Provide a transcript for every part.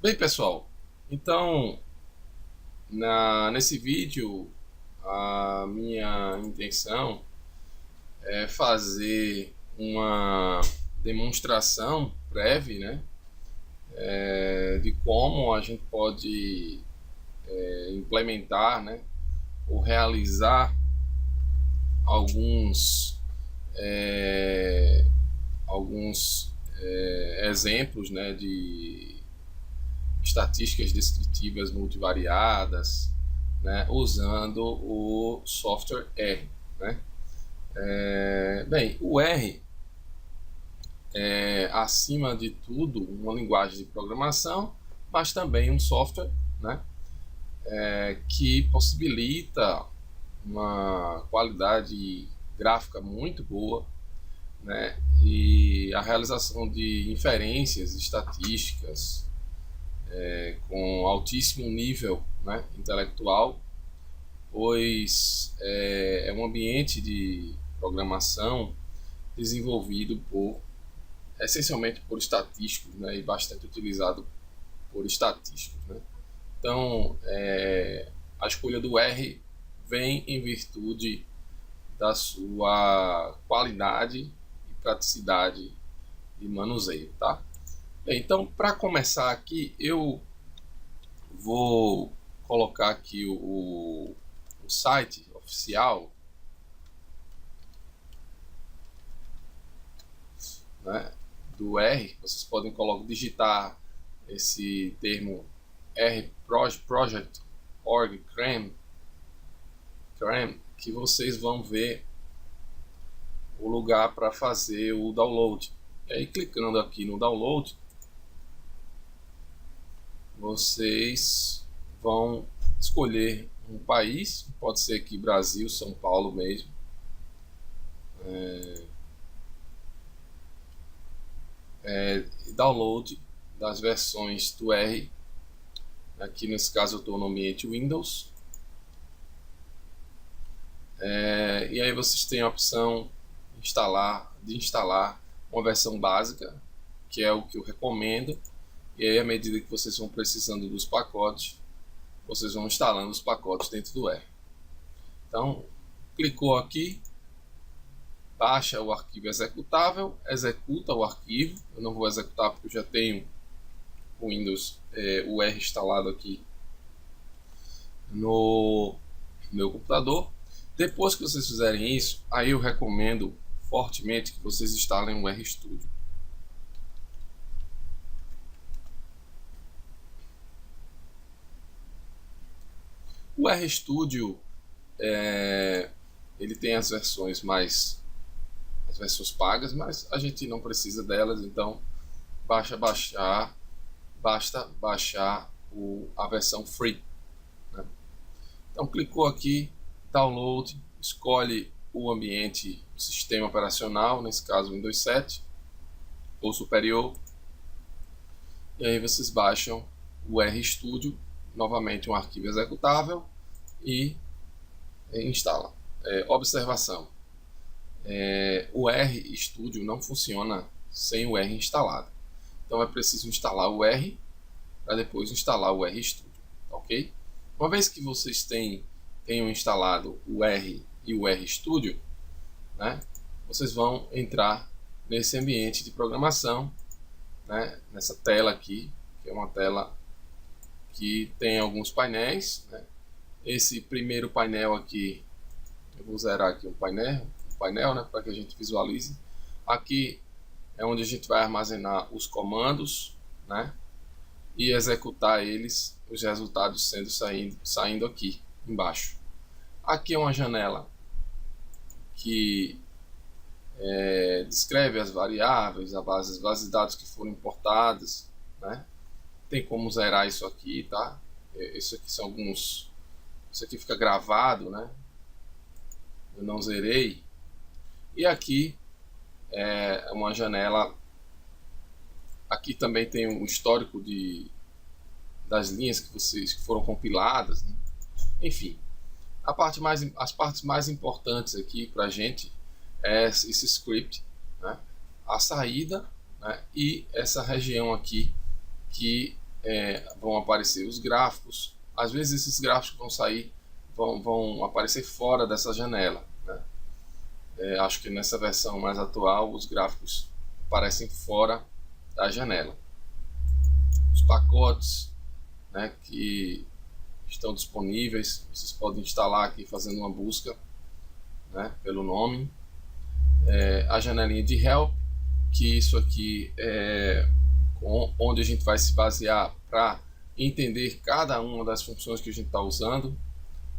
Bem, pessoal, então nesse vídeo a minha intenção é fazer uma demonstração breve, né, de como a gente pode implementar, né, ou realizar alguns é, exemplos, né, de estatísticas descritivas multivariadas, né, usando o software R. Né? Bem, o R é, acima de tudo, uma linguagem de programação, mas também um software, né, que possibilita uma qualidade gráfica muito boa, né, e a realização de inferências estatísticas com altíssimo nível, né, intelectual, pois é um ambiente de programação desenvolvido essencialmente por estatísticos, né, e bastante utilizado por estatísticos. Né. Então, a escolha do R vem em virtude da sua qualidade e praticidade de manuseio. Tá? Bem, então, para começar aqui, eu vou colocar aqui o site oficial, né, do R. Vocês podem digitar esse termo R Project org CRAM, que vocês vão ver o lugar para fazer o download. E aí, clicando aqui no download, vocês vão escolher um país, pode ser aqui Brasil, São Paulo mesmo. Download das versões do R. Aqui nesse caso eu estou no ambiente Windows. E aí vocês têm a opção de instalar uma versão básica, que é o que eu recomendo. E aí, à medida que vocês vão precisando dos pacotes, vocês vão instalando os pacotes dentro do R. Então, clicou aqui, baixa o arquivo executável, executa o arquivo. Eu não vou executar porque eu já tenho o Windows, o R instalado aqui no meu computador. Depois que vocês fizerem isso, aí eu recomendo fortemente que vocês instalem o RStudio. O RStudio ele tem as versões pagas, mas a gente não precisa delas, então basta baixar a versão free. Né? Então clicou aqui, download, escolhe o ambiente do sistema operacional, nesse caso Windows 7 ou superior, e aí vocês baixam o RStudio, novamente um arquivo executável, e instalam. Observação: o RStudio não funciona sem o R instalado, então é preciso instalar o R para depois instalar o RStudio, ok? Uma vez que vocês tenham instalado o R e o RStudio, né, vocês vão entrar nesse ambiente de programação, né, nessa tela aqui, que é uma tela que tem alguns painéis. Né. Esse primeiro painel aqui, eu vou zerar aqui um painel, né, para que a gente visualize. Aqui é onde a gente vai armazenar os comandos, né, e executar eles, os resultados saindo aqui embaixo. Aqui é uma janela que descreve as variáveis, as bases de dados que foram importadas, né? Tem como zerar isso aqui, tá? Isso aqui são alguns, isso aqui fica gravado, né? Eu não zerei. E aqui é uma janela. Aqui também tem um histórico das linhas que foram compiladas, né? Enfim, as partes mais importantes aqui para a gente é esse script, né? A saída, né? E essa região aqui que vão aparecer os gráficos. Às vezes esses gráficos vão aparecer fora dessa janela, né? Acho que nessa versão mais atual os gráficos aparecem fora da janela. Os pacotes, né, que estão disponíveis, vocês podem instalar aqui fazendo uma busca, né, pelo nome. A janelinha de Help, que isso aqui é onde a gente vai se basear para entender cada uma das funções que a gente está usando,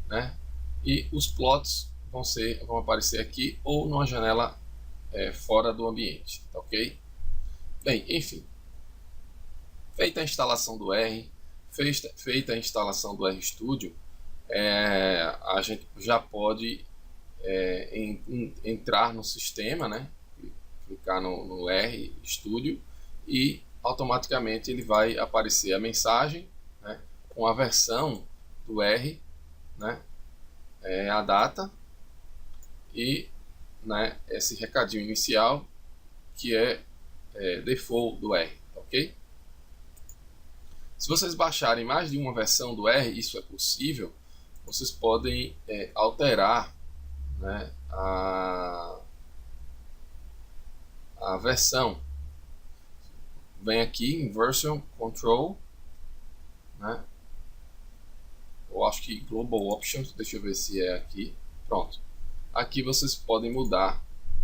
né? E os plots vão aparecer aqui ou numa janela fora do ambiente, tá ok? Bem, enfim, feita a instalação do R, feita a instalação do RStudio, a gente já pode entrar no sistema, né? Clicar no RStudio e automaticamente ele vai aparecer a mensagem, né, com a versão do R, né, a data e, né, esse recadinho inicial que é default do R, ok? Se vocês baixarem mais de uma versão do R, isso é possível, vocês podem alterar, né, a versão. Vem aqui em Version Control, né? Eu acho que Global Options, deixa eu ver se é aqui. Pronto. Aqui vocês podem mudar.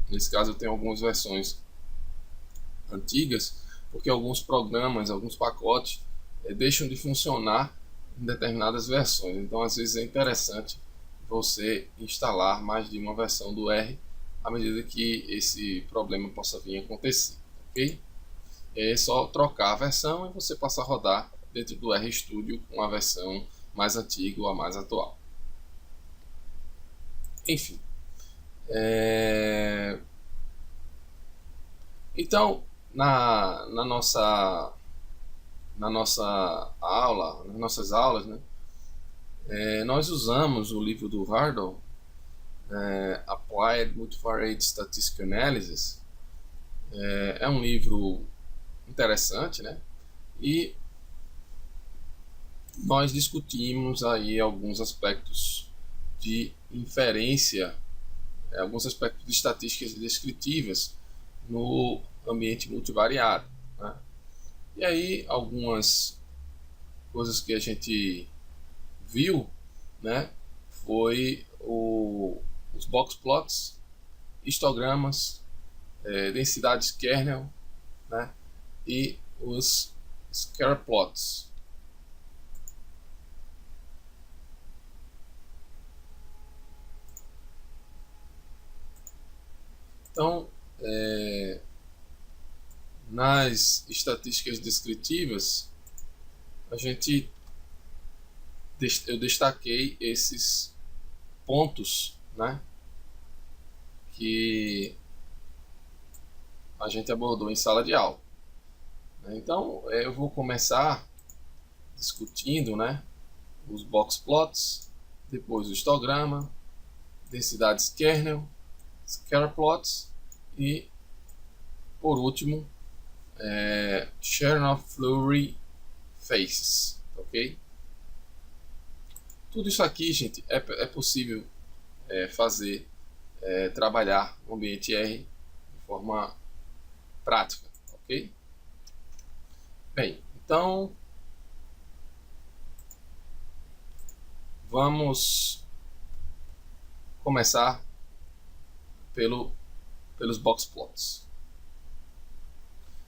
Nesse caso eu tenho algumas versões antigas, porque alguns programas, alguns pacotes deixam de funcionar em determinadas versões. Então às vezes é interessante você instalar mais de uma versão do R à medida que esse problema possa vir a acontecer, ok? É só trocar a versão e você passa a rodar dentro do RStudio com a versão mais antiga ou a mais atual. Enfim. Então, na nossa aula, nas nossas aulas, né, nós usamos o livro do Hurdle, Applied Multivariate Statistical Analysis. É um livro interessante, né? E nós discutimos aí alguns aspectos de inferência, alguns aspectos de estatísticas descritivas no ambiente multivariado, né? E aí algumas coisas que a gente viu, né, foi os box plots, histogramas, densidades kernel, né, e os scatter plots. Então, nas estatísticas descritivas, eu destaquei esses pontos, né, que a gente abordou em sala de aula. Então, eu vou começar discutindo, né, os box plots, depois o histograma, densidades kernel, scatter plots e, por último, Chernoff-Fleury faces, ok? Tudo isso aqui, gente, é possível fazer, trabalhar no ambiente R de forma prática, ok? Bem, então vamos começar pelos box plots.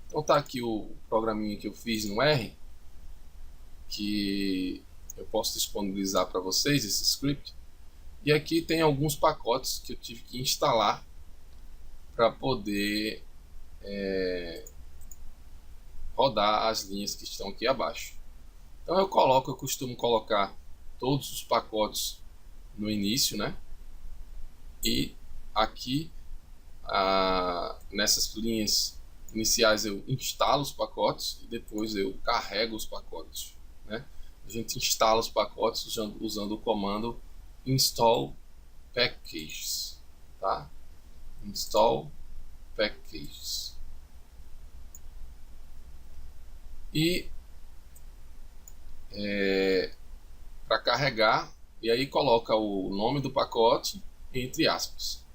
Então tá aqui o programinha que eu fiz no R, que eu posso disponibilizar para vocês, esse script. E aqui tem alguns pacotes que eu tive que instalar para poder rodar as linhas que estão aqui abaixo. Então eu costumo colocar todos os pacotes no início, né? E aqui nessas linhas iniciais eu instalo os pacotes e depois eu carrego os pacotes, né? A gente instala os pacotes usando o comando install packages, tá? Install packages. E para carregar, e aí coloca o nome do pacote entre aspas.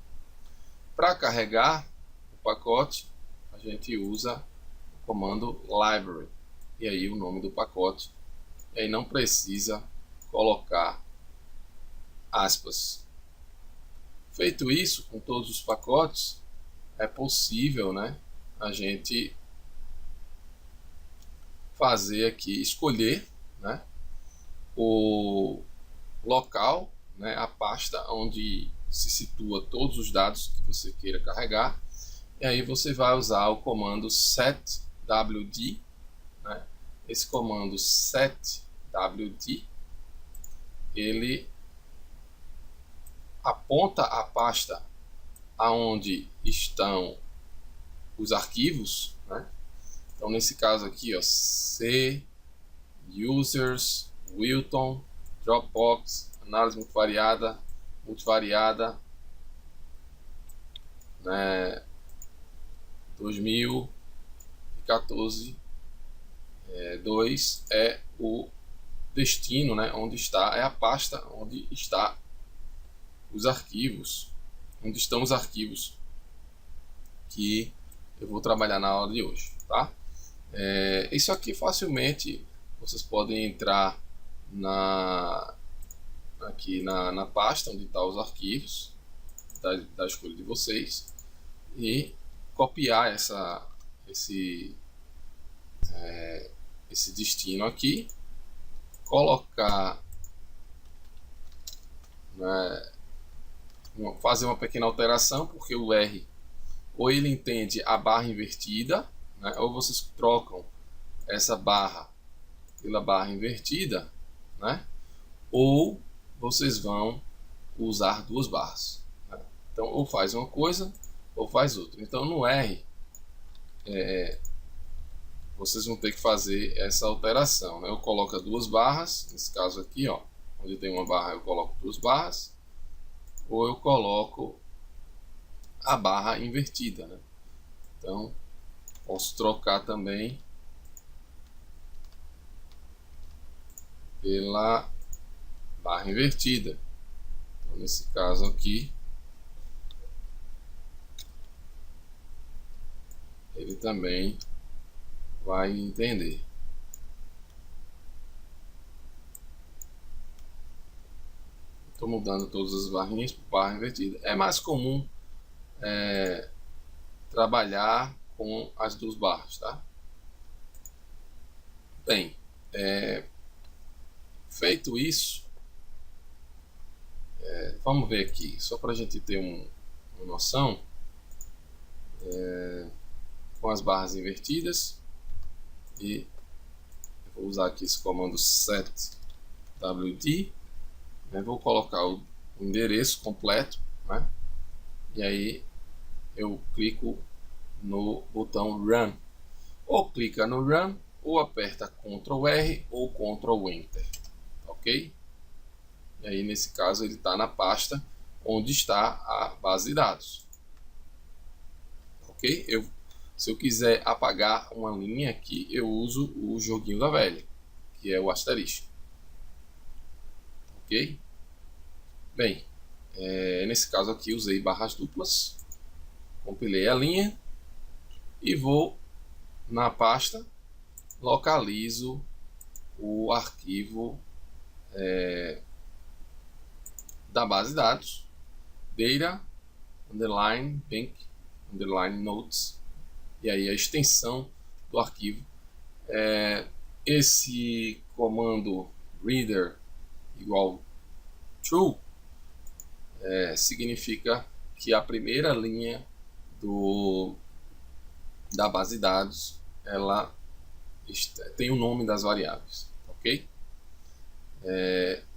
Para carregar o pacote, a gente usa o comando library, e aí o nome do pacote, e aí não precisa colocar aspas. Feito isso, com todos os pacotes, é possível, né, a gente fazer aqui, escolher, né, o local, né, a pasta onde se situa todos os dados que você queira carregar, e aí você vai usar o comando setwd, né? Esse comando setwd, ele aponta a pasta aonde estão os arquivos, né? Então nesse caso aqui, ó, C, users, Wilton, Dropbox, análise multivariada, né, 2014, 2 é o destino, né, onde está, é a pasta onde está os arquivos, onde estão os arquivos que eu vou trabalhar na aula de hoje, tá? Isso aqui facilmente vocês podem entrar aqui na pasta onde estão os arquivos da escolha de vocês e copiar esse destino aqui, colocar, né, fazer uma pequena alteração, porque o R ou ele entende a barra invertida, né, ou vocês trocam essa barra pela barra invertida, né, ou vocês vão usar duas barras, né? Então ou faz uma coisa ou faz outra. Então no R vocês vão ter que fazer essa alteração, né? Eu coloco duas barras, nesse caso aqui, ó, onde tem uma barra eu coloco duas barras, ou eu coloco a barra invertida, né? Então posso trocar também pela barra invertida. Então, nesse caso aqui, ele também vai entender. Estou mudando todas as barrinhas para barra invertida. É mais comum trabalhar com as duas barras, tá? Bem, feito isso, vamos ver aqui, só para a gente ter uma noção, com as barras invertidas, e eu vou usar aqui esse comando setwd, né, vou colocar o endereço completo, né, e aí eu clico no botão Run, ou clica no Run, ou aperta Ctrl R ou Ctrl Enter, ok? E aí nesse caso ele está na pasta onde está a base de dados, ok? Se eu quiser apagar uma linha aqui, eu uso o joguinho da velha, que é o asterisco, ok? Bem, nesse caso aqui usei barras duplas, compilei a linha e vou na pasta, localizo o arquivo da base de dados, data underline bank underline notes, e aí a extensão do arquivo. Esse comando reader igual true significa que a primeira linha da base de dados ela tem o nome das variáveis, ok?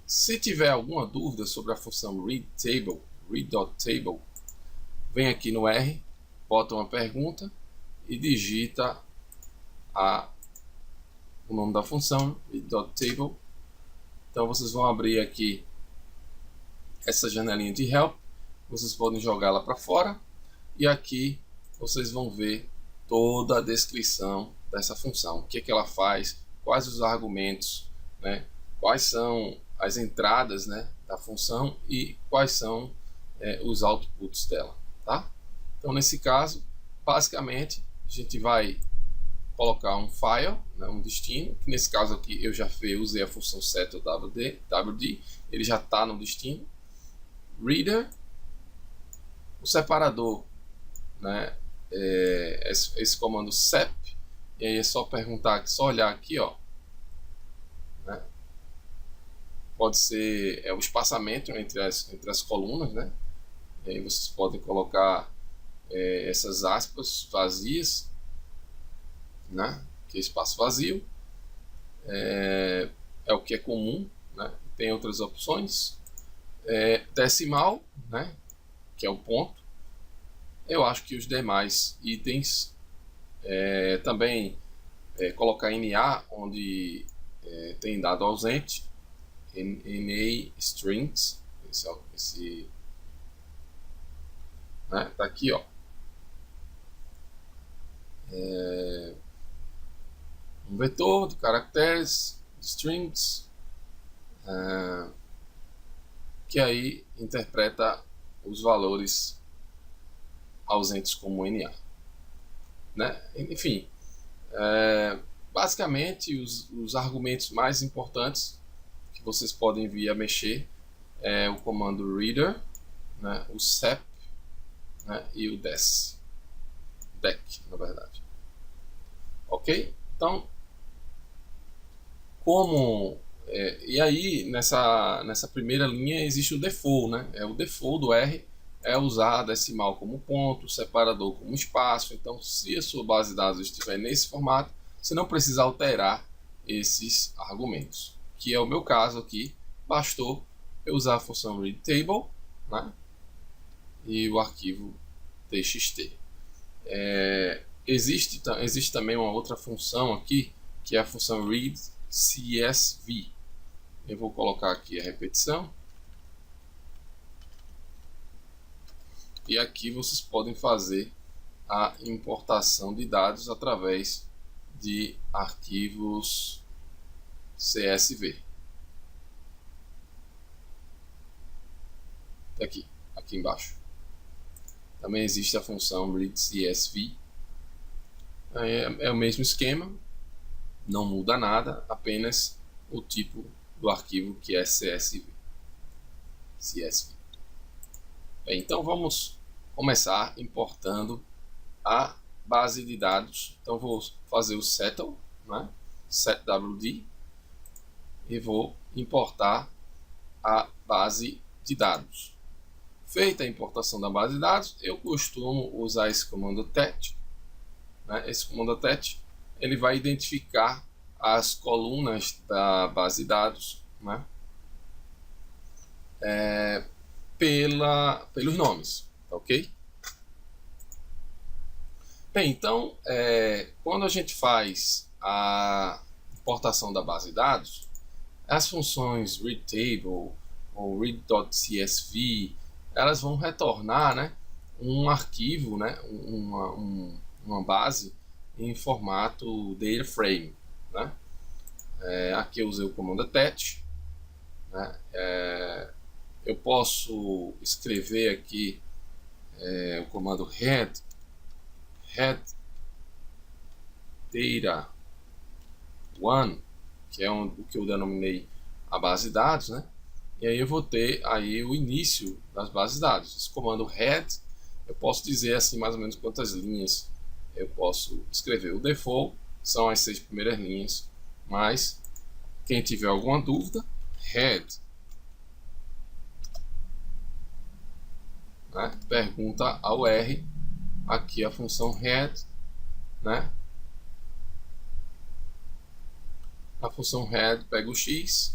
Se tiver alguma dúvida sobre a função read.table, vem aqui no R, bota uma pergunta e digita o nome da função, read.table. Então vocês vão abrir aqui essa janelinha de help, vocês podem jogá-la para fora e aqui vocês vão ver toda a descrição dessa função, o que ela faz, quais os argumentos né, quais são as entradas, né, da função e quais são os outputs dela, tá? Então, nesse caso, basicamente, a gente vai colocar um file, né, um destino, que nesse caso aqui eu já usei a função setWD, ele já está no destino. Reader, o separador, né, esse comando sep, e aí é só perguntar, só olhar aqui, ó, né, pode ser o espaçamento entre as colunas, né, e aí vocês podem colocar essas aspas vazias, né, que é espaço vazio, é o que é comum, né, tem outras opções, decimal, né, que é o ponto. Eu acho que os demais itens também colocar NA onde tem dado ausente, NA strings, né, tá aqui, ó, um vetor de caracteres, de strings, que aí interpreta os valores ausentes como NA, né? Enfim, basicamente os argumentos mais importantes que vocês podem vir a mexer é o comando reader, né, o sep, né, e o dec, na verdade. Ok? Então, e aí nessa primeira linha existe o default, né? O default do R é usar a decimal como ponto, o separador como espaço. Então, se a sua base de dados estiver nesse formato, você não precisa alterar esses argumentos, que é o meu caso aqui. Bastou eu usar a função readTable, né, e o arquivo txt. Existe também uma outra função aqui, que é a função readCSV. Eu vou colocar aqui a repetição. E aqui vocês podem fazer a importação de dados através de arquivos CSV. Aqui embaixo. Também existe a função readCSV. É o mesmo esquema, não muda nada, apenas o tipo do arquivo que é CSV. Bem, então vamos começar importando a base de dados. Então vou fazer o settle, né, setwd, e vou importar a base de dados. Feita a importação da base de dados, eu costumo usar esse comando tet, né? Esse comando tet, ele vai identificar as colunas da base de dados, né, pelos nomes, ok? Bem, então, quando a gente faz a importação da base de dados, as funções readTable ou read.csv, elas vão retornar, né, um arquivo, né, uma base em formato data frame, né? Aqui eu usei o comando tet, né? Eu posso escrever aqui o comando head data one, que é o que eu denominei a base de dados, né? E aí eu vou ter aí o início das bases de dados. Esse comando head, eu posso dizer assim mais ou menos quantas linhas eu posso escrever. O default são as 6 primeiras linhas, mas quem tiver alguma dúvida, head, né, pergunta ao R, aqui a função head, né? A função head pega o x,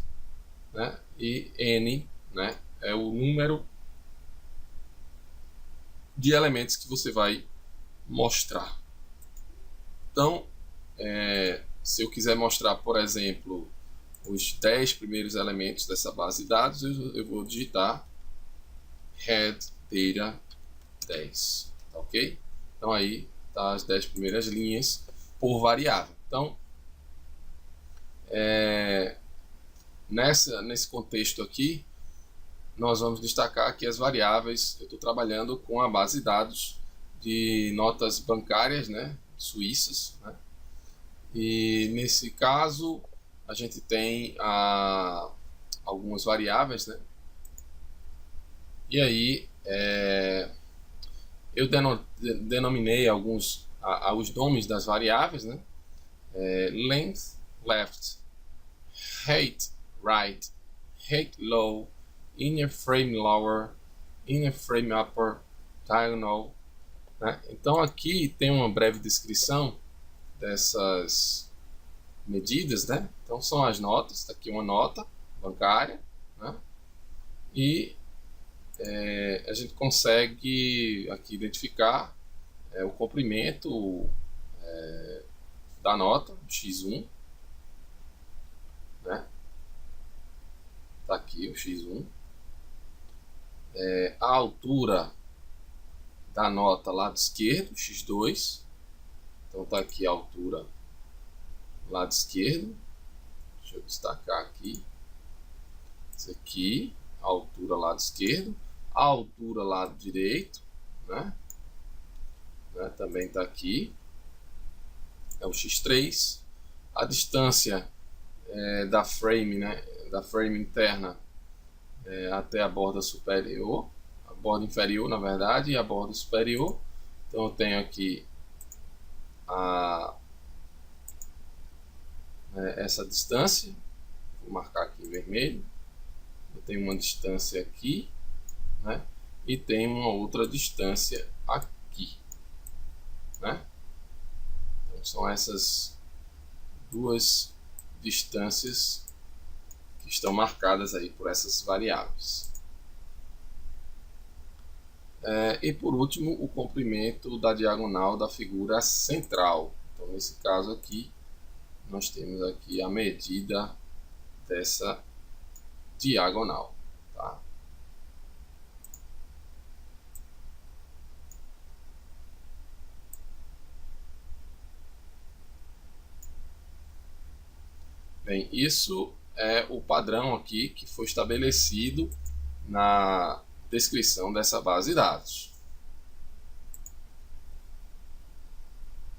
né, e n, né, é o número de elementos que você vai mostrar. Então, se eu quiser mostrar, por exemplo, os 10 primeiros elementos dessa base de dados, eu vou digitar head data 10, tá, ok? Então aí tá as 10 primeiras linhas por variável. Então, nesse contexto aqui, nós vamos destacar aqui as variáveis. Eu estou trabalhando com a base de dados de notas bancárias, né, suíças, né? E nesse caso a gente tem algumas variáveis, né? E aí eu denominei os nomes das variáveis, né? Length left, height right, height low, inner frame lower, inner frame upper, diagonal, né? Então aqui tem uma breve descrição dessas medidas, né? Então são as notas. Está aqui uma nota bancária, né? E a gente consegue aqui identificar o comprimento da nota, x1, né? Tá aqui o x1, a altura da nota lado esquerdo, x2. Então tá aqui a altura lado esquerdo. Deixa eu destacar aqui. Isso aqui, a altura lado esquerdo, a altura lado direito, né? Também tá aqui. É o x3. A distância da frame, né? Da frame interna até a borda superior, a borda inferior, na verdade, e a borda superior. Então eu tenho aqui essa distância. Vou marcar aqui em vermelho. Eu tenho uma distância aqui, né? E tem uma outra distância aqui, né? Então são essas duas distâncias que estão marcadas aí por essas variáveis. E por último, o comprimento da diagonal da figura central. Então nesse caso aqui, nós temos aqui a medida dessa diagonal, tá? Bem, isso é o padrão aqui que foi estabelecido na descrição dessa base de dados.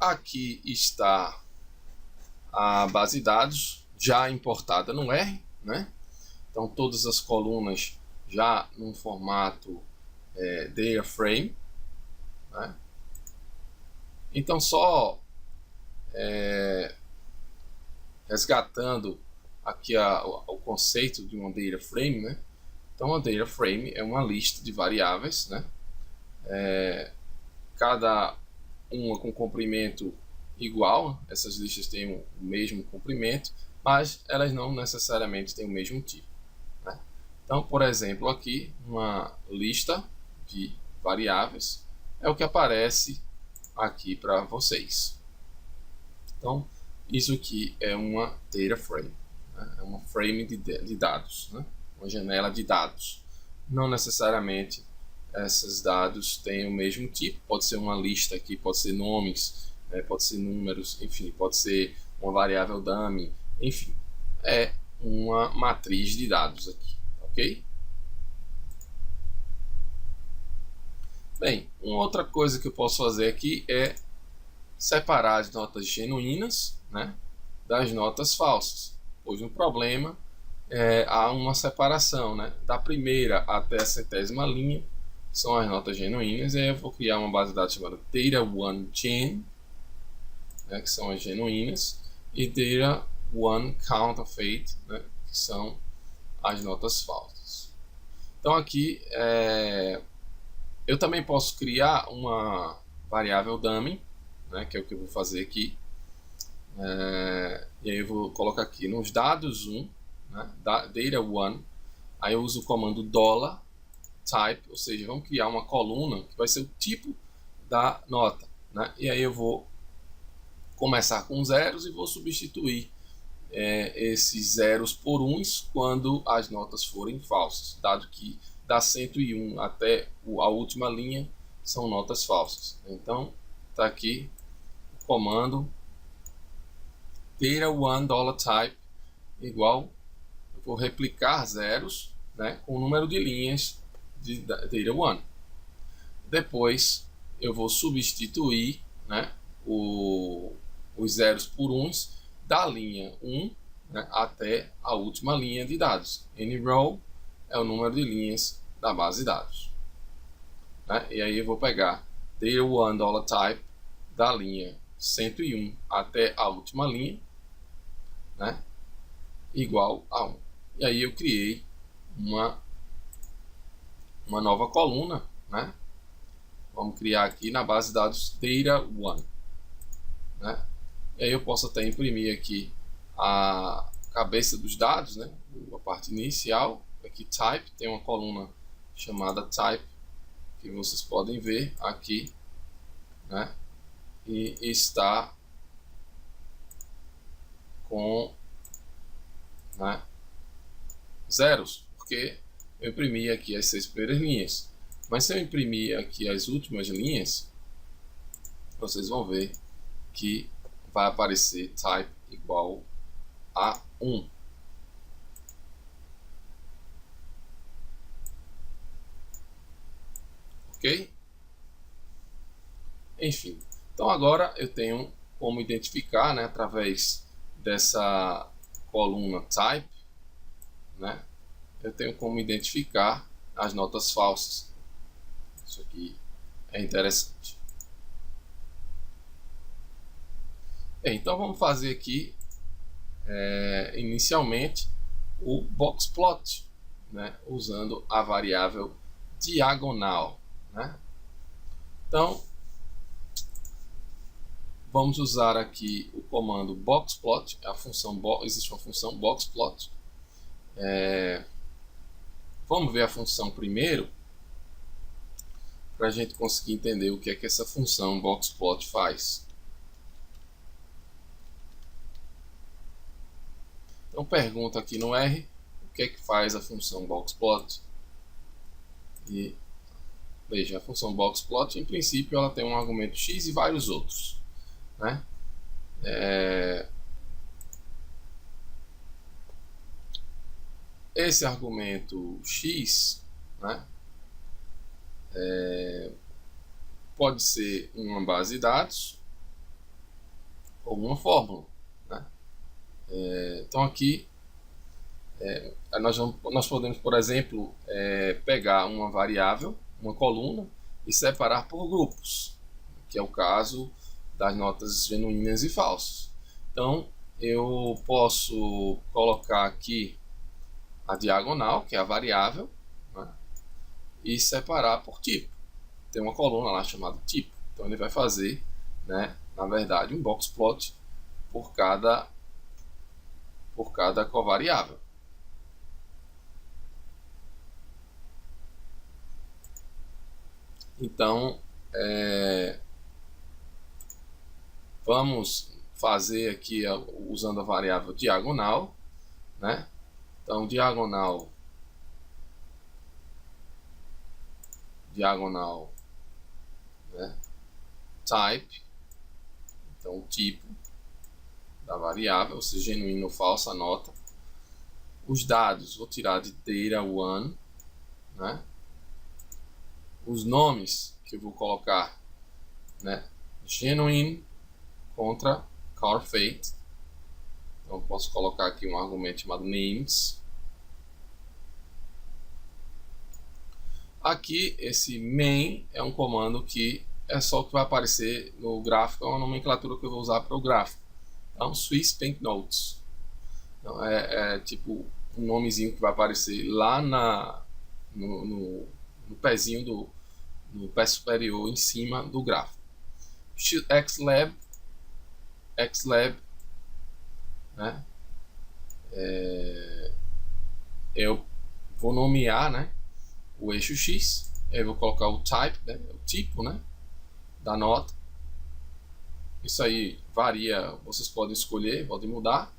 Aqui está a base de dados já importada no R, né? Então todas as colunas já num formato data frame, né? Então só resgatando aqui o conceito de uma data frame, né? Então a data frame é uma lista de variáveis, né? Cada uma com comprimento igual. Essas listas têm o mesmo comprimento, mas elas não necessariamente têm o mesmo tipo, né? Então, por exemplo, aqui uma lista de variáveis é o que aparece aqui para vocês. Então, isso aqui é uma data frame, né? É uma frame de dados, né? Uma janela de dados. Não necessariamente esses dados têm o mesmo tipo. Pode ser uma lista aqui, pode ser nomes, pode ser números, enfim, pode ser uma variável dummy, enfim, é uma matriz de dados aqui, ok? Bem, uma outra coisa que eu posso fazer aqui é separar as notas genuínas, né, das notas falsas, pois no problema há uma separação, né, da primeira até a centésima linha são as notas genuínas, e aí eu vou criar uma base de dados chamada Data1Gen, né, que são as genuínas, e Data1Counterfeit, né, que são as notas falsas. Então aqui eu também posso criar uma variável dummy, né, que é o que eu vou fazer aqui. E aí eu vou colocar aqui nos dados 1, né, data1, aí eu uso o comando $type, ou seja, vamos criar uma coluna que vai ser o tipo da nota, né? E aí eu vou começar com zeros e vou substituir esses zeros por uns quando as notas forem falsas, dado que da 101 até a última linha são notas falsas. Então está aqui o comando data1 $type igual, eu vou replicar zeros, né, com o número de linhas de data1. Depois eu vou substituir, né, os zeros por uns da linha 1, né, até a última linha de dados. NRow é o número de linhas da base de dados. Né? E aí eu vou pegar data1 $type da linha 101 até a última linha, né, igual a 1. E aí eu criei uma nova coluna, né? Vamos criar aqui na base de dados data1, né? E aí eu posso até imprimir aqui a cabeça dos dados, né? A parte inicial, aqui type, tem uma coluna chamada type, que vocês podem ver aqui, né? E está com, né, zeros, porque eu imprimi aqui as 6 primeiras linhas. Mas se eu imprimir aqui as últimas linhas, vocês vão ver que vai aparecer type igual a 1. Ok? Enfim, então agora eu tenho como identificar, né, através dessa coluna type, né, eu tenho como identificar as notas falsas. Isso aqui é interessante. Bem, então vamos fazer aqui inicialmente o boxplot, né, usando a variável diagonal, né? Então vamos usar aqui o comando boxplot, a função existe uma função boxplot. Vamos ver a função primeiro, para a gente conseguir entender o que é que essa função boxplot faz. Então pergunta aqui no R, o que é que faz a função boxplot? E veja, a função boxplot, em princípio, ela tem um argumento x e vários outros, né? Esse argumento x, né, pode ser uma base de dados ou uma fórmula, né? Então aqui nós podemos, por exemplo, pegar uma variável, uma coluna, e separar por grupos, que é o caso das notas genuínas e falsas. Então eu posso colocar aqui a diagonal, que é a variável, né, e separar por tipo. Tem uma coluna lá chamada tipo. Então ele vai fazer, né, na verdade, um boxplot por cada covariável. Então vamos fazer aqui usando a variável diagonal, né? Então diagonal, né, type, então o tipo da variável, se genuíno ou falsa a nota. Os dados vou tirar de data1, né? Os nomes que eu vou colocar, né, genuine contra counterfeit. Então eu posso colocar aqui um argumento chamado names. Aqui esse main é um comando que é só o que vai aparecer no gráfico, é uma nomenclatura que eu vou usar para o gráfico. Então Swiss Bank Notes, então, é tipo um nomezinho que vai aparecer lá no pezinho no pé superior em cima do gráfico. Xlab, né? Eu vou nomear, né, o eixo X, eu vou colocar o type, né, o tipo, né, da nota. Isso aí varia, vocês podem escolher, podem mudar.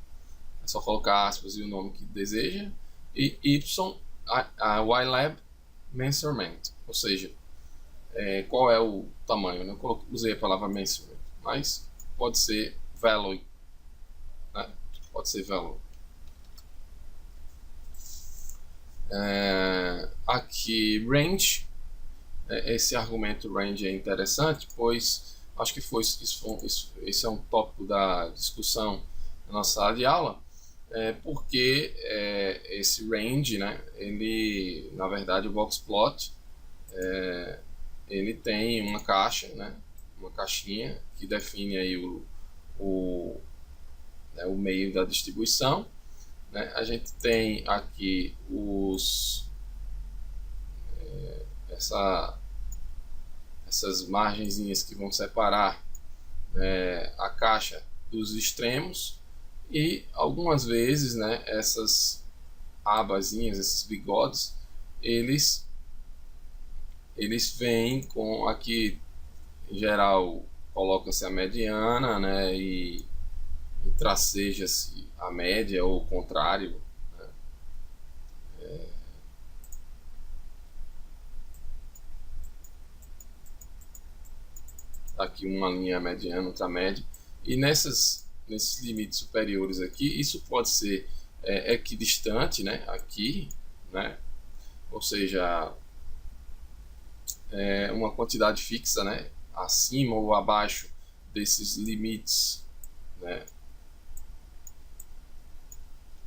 É só colocar aspas e o nome que deseja. E Y, a YLab measurement, ou seja, qual é o tamanho, né? Eu usei a palavra measurement, mas pode ser value, né? Pode ser value. Aqui range, esse argumento range é interessante, pois acho que esse é um tópico da discussão na nossa sala de aula, porque esse range, né, ele, na verdade, o boxplot, ele tem uma caixa, né, uma caixinha que define aí o meio da distribuição, né? A gente tem aqui essas margenzinhas que vão separar a caixa dos extremos, e algumas vezes, né, essas abazinhas, esses bigodes, eles vêm com aqui, em geral, coloca-se a mediana, né, e traceja-se a média ou o contrário. Aqui uma linha mediana, outra média, e nesses limites superiores aqui, isso pode ser equidistante, né, aqui, né, ou seja, uma quantidade fixa, né, acima ou abaixo desses limites, né,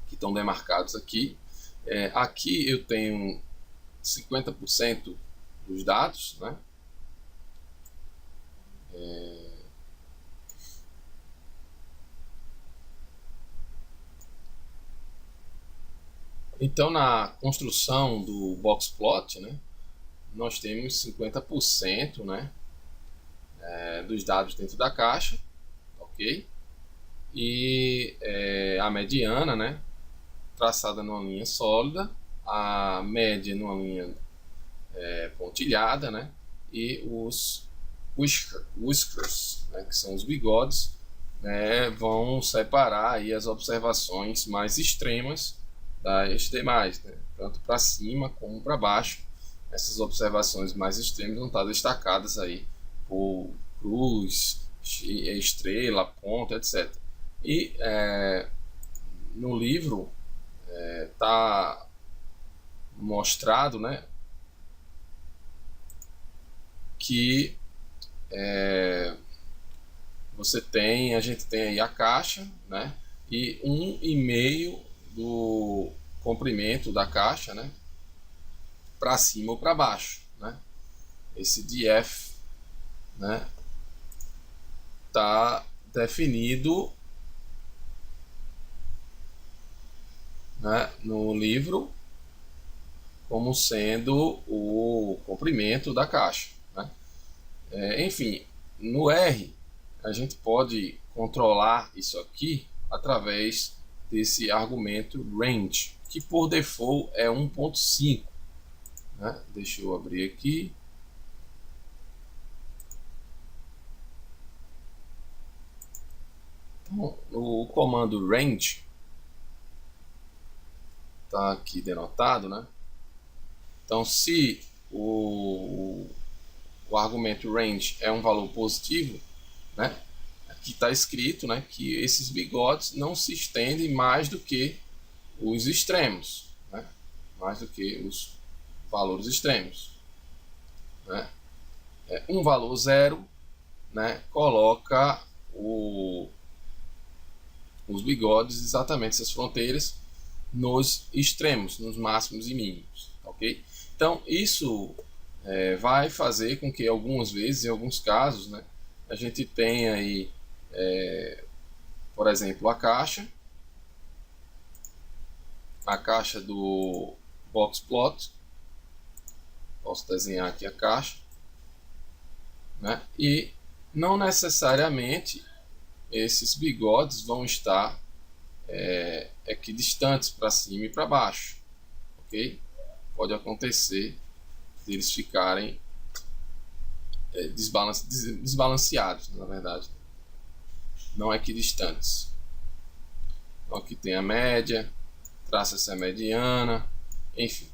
que estão demarcados aqui. Aqui eu tenho 50% dos dados, né, então na construção do boxplot, né, nós temos 50%, né, dos dados dentro da caixa, ok? E a mediana, né, traçada numa linha sólida, a média numa linha pontilhada, né, e os whiskers, né, que são os bigodes, né, vão separar aí as observações mais extremas das demais, né, tanto para cima como para baixo. Essas observações mais extremas vão estar destacadas aí por cruz, estrela, ponto, etc. E no livro está mostrado, né, que a gente tem aí a caixa, né, e 1,5 do comprimento da caixa, né, para cima ou para baixo, né? Esse df, né, tá definido, né, no livro como sendo o comprimento da caixa, né? Enfim, no R a gente pode controlar isso aqui através desse argumento range, que por default é 1.5, né? Deixa eu abrir aqui. Então, o comando range está aqui denotado, né? Então, se o argumento range é um valor positivo, né, aqui está escrito, né, que esses bigodes não se estendem mais do que os extremos, né, mais do que os valores extremos, né. Um valor zero, né, coloca os bigodes, exatamente essas fronteiras, nos extremos, nos máximos e mínimos, ok? Então isso vai fazer com que algumas vezes, em alguns casos, né, a gente tenha aí, por exemplo, a caixa do boxplot. Posso desenhar aqui a caixa, né, e não necessariamente esses bigodes vão estar equidistantes para cima e para baixo, ok? Pode acontecer deles ficarem desbalanceados, na verdade, não equidistantes. Então aqui tem a média, traça-se a mediana, enfim.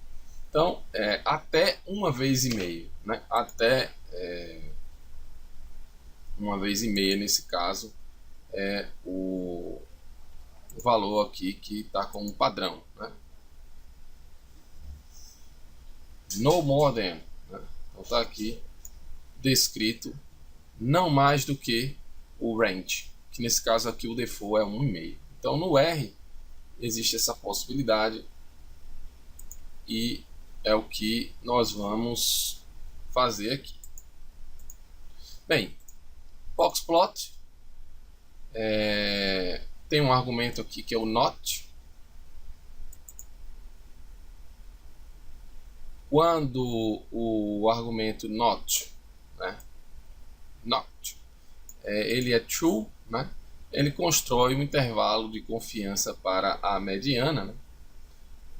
Então até 1,5, né? Até 1,5 nesse caso é o valor aqui que está como padrão, né? no more than, né? Então está aqui descrito não mais do que o range, que nesse caso aqui o default é 1,5. Então no R existe essa possibilidade e é o que nós vamos fazer aqui. Bem, boxplot tem um argumento aqui que é o not. Quando o argumento not, né, ele é true, né, ele constrói um intervalo de confiança para a mediana,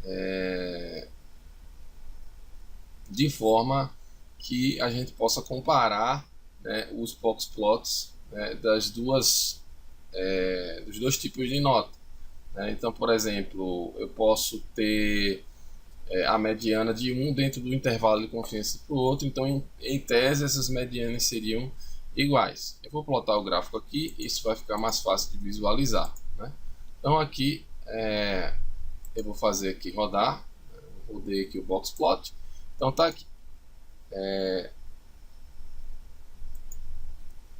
né, de forma que a gente possa comparar, né, os boxplots, né, dos dois tipos de nota, né. Então, por exemplo, eu posso ter a mediana de um dentro do intervalo de confiança para o outro, então em tese essas medianas seriam iguais. Eu vou plotar o gráfico aqui, isso vai ficar mais fácil de visualizar, né? Então aqui eu vou fazer aqui rodar, rodei aqui o boxplot, então tá aqui.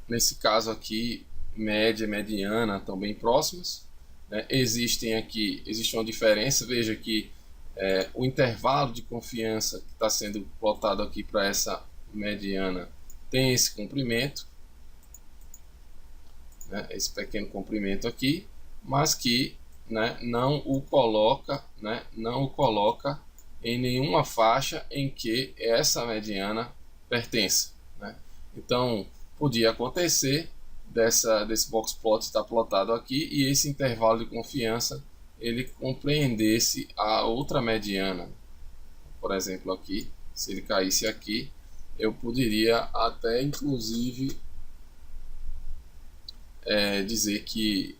Nesse caso aqui, média e mediana estão bem próximas, né? Existe uma diferença, veja que o intervalo de confiança que está sendo plotado aqui para essa mediana tem esse comprimento, né, esse pequeno comprimento aqui, mas que, né, não o coloca em nenhuma faixa em que essa mediana pertença, né? Então podia acontecer desse boxplot estar plotado aqui e esse intervalo de confiança ele compreendesse a outra mediana. Por exemplo, aqui, se ele caísse aqui, eu poderia até inclusive dizer que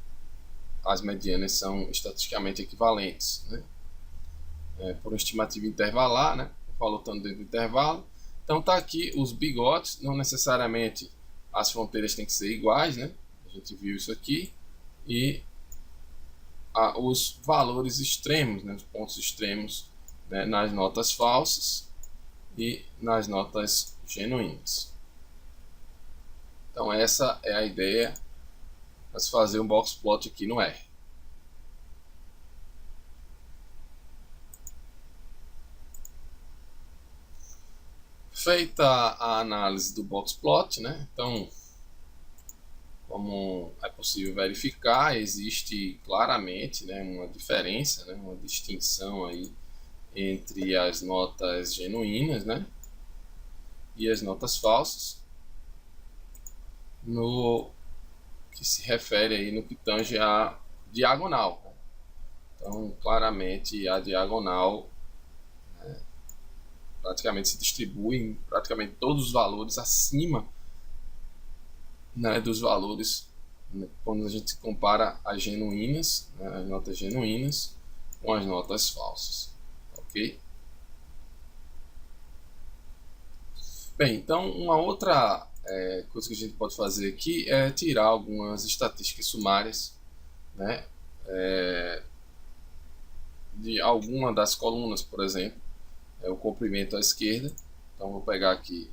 as medianas são estatisticamente equivalentes, né? Por uma estimativa intervalar, né? Falando dentro do intervalo. Então tá aqui os bigotes, não necessariamente as fronteiras têm que ser iguais, né? A gente viu isso aqui. E os valores extremos, né, os pontos extremos, né, nas notas falsas e nas notas genuínas. Então essa é a ideia para se fazer um boxplot aqui no R. Feita a análise do boxplot, né, então como é possível verificar, existe claramente, né, uma diferença, né, uma distinção aí entre as notas genuínas, né, e as notas falsas, no que se refere aí no que tange a diagonal, né? Então, claramente a diagonal, né, praticamente se distribui em praticamente todos os valores acima, né, dos valores, né, quando a gente compara as genuínas, né, as notas genuínas com as notas falsas, ok? Bem, então uma outra coisa que a gente pode fazer aqui é tirar algumas estatísticas sumárias, né, de alguma das colunas, por exemplo, o comprimento à esquerda. Então vou pegar aqui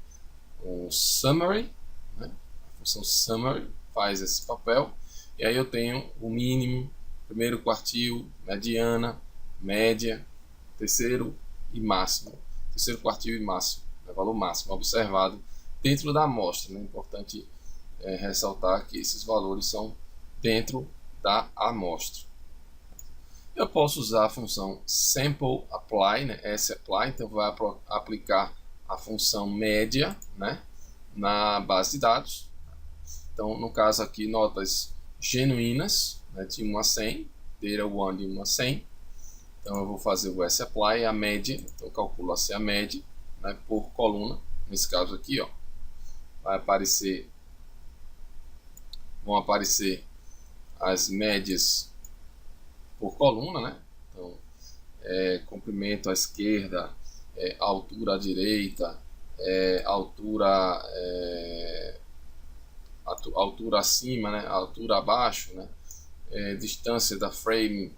um summary, né, a função summary faz esse papel, e aí eu tenho o mínimo, primeiro quartil, mediana, média, terceiro e máximo, terceiro quartil e máximo, né, valor máximo observado dentro da amostra, né? É importante ressaltar que esses valores são dentro da amostra. Eu posso usar a função sample apply, né? sapply, então vai aplicar a função média, né, na base de dados. Então, no caso aqui, notas genuínas, né, de 1 a 100, data 1 de 1 a 100. Então, eu vou fazer o sapply, a média, então calcula-se a média, né, por coluna, nesse caso aqui, ó. Vão aparecer as médias por coluna, né? Então, comprimento à esquerda, altura à direita, altura acima, né? Altura abaixo, né? Distância da frame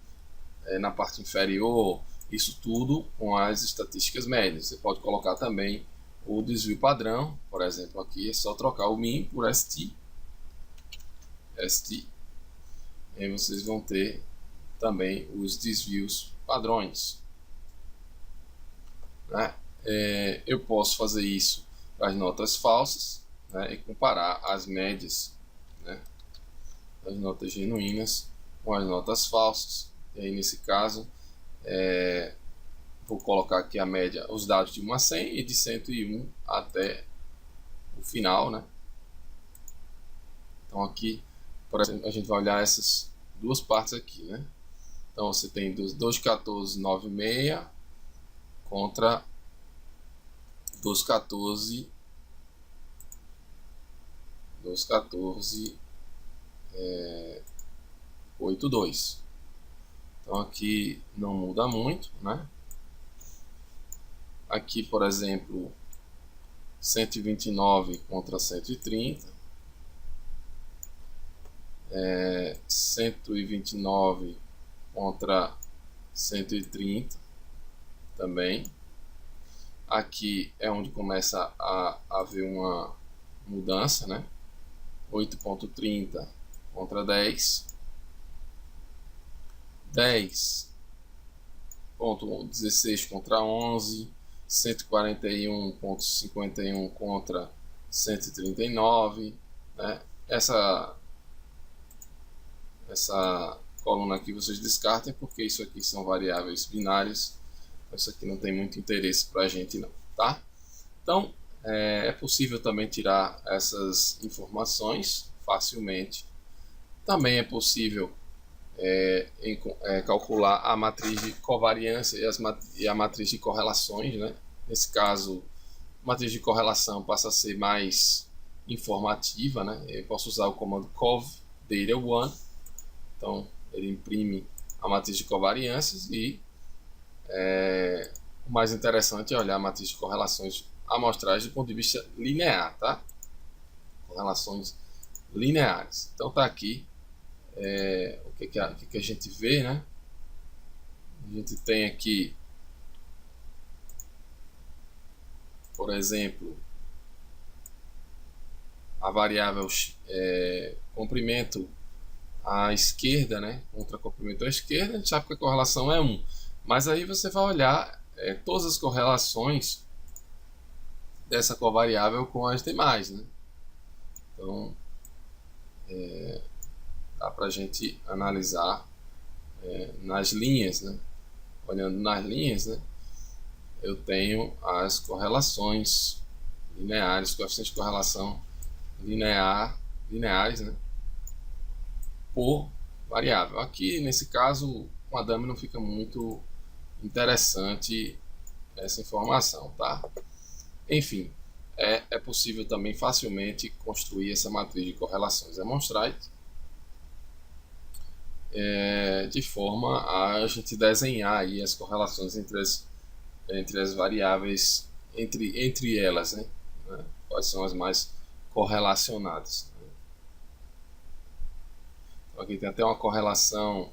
na parte inferior, Isso tudo com as estatísticas médias. Você pode colocar também o desvio padrão, por exemplo, aqui é só trocar o min por ST. E aí vocês vão ter também os desvios padrões, né? Eu posso fazer isso para as notas falsas, né, e comparar as médias, né, das notas genuínas com as notas falsas. E aí nesse caso vou colocar aqui a média, os dados de 1 a 100 e de 101 até o final, né? Então aqui, por exemplo, a gente vai olhar essas duas partes aqui, né? Então você tem dos 2.1496 contra 2.1482. Então aqui não muda muito, né? Aqui, por exemplo, 129 contra 130, 129 contra 130 também. Aqui é onde começa a haver uma mudança, né? 8.30 contra 10, 10.16 contra 11, 141.51 contra 139, né? Essa coluna aqui vocês descartem, porque isso aqui são variáveis binárias. Isso aqui não tem muito interesse para a gente não, tá? Então, é possível também tirar essas informações facilmente. Também é possível calcular a matriz de covariância e a matriz de correlações, né? Nesse caso, a matriz de correlação passa a ser mais informativa, né? Eu posso usar o comando cov data1, então ele imprime a matriz de covariâncias e o mais interessante é olhar a matriz de correlações amostrais do ponto de vista linear, tá? Correlações lineares. Então tá aqui o que a gente vê, né? A gente tem aqui, por exemplo, a variável comprimento à esquerda, né? Contra comprimento à esquerda, a gente sabe que a correlação é 1. Mas aí você vai olhar todas as correlações dessa covariável com as demais, né? Então, dá para a gente analisar nas linhas, né? Olhando nas linhas, né? Eu tenho as correlações lineares, coeficientes de correlação lineares, né? Por variável. Aqui, nesse caso, com a dummy não fica muito interessante essa informação, tá? Enfim, é possível também facilmente construir essa matriz de correlações amostrais de forma a gente desenhar aí as correlações entre as variáveis, entre elas, né? Quais são as mais correlacionadas. Então, aqui tem até uma correlação,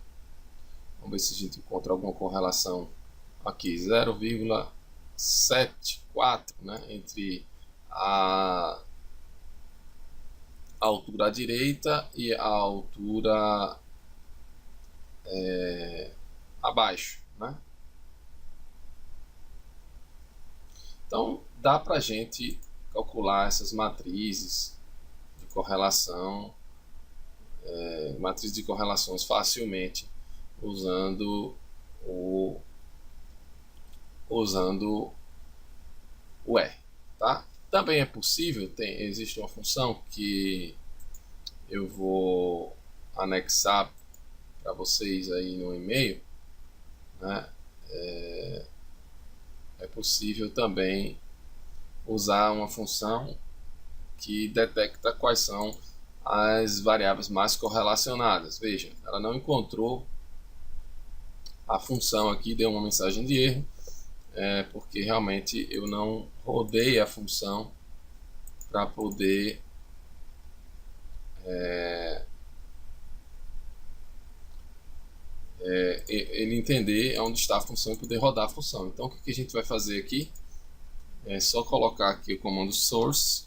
vamos ver se a gente encontra alguma correlação aqui, 0,74, né, entre a altura à direita e a altura abaixo, né? Então dá para a gente calcular essas matrizes de correlação, matriz de correlações facilmente usando o R, tá? Também é possível, existe uma função que eu vou anexar para vocês aí no e-mail, né? É possível também usar uma função que detecta quais são as variáveis mais correlacionadas. Veja, ela não encontrou a função aqui, deu uma mensagem de erro, porque realmente eu não rodei a função para poder ele entender onde está a função e poder rodar a função. Então o que a gente vai fazer aqui é só colocar aqui o comando source,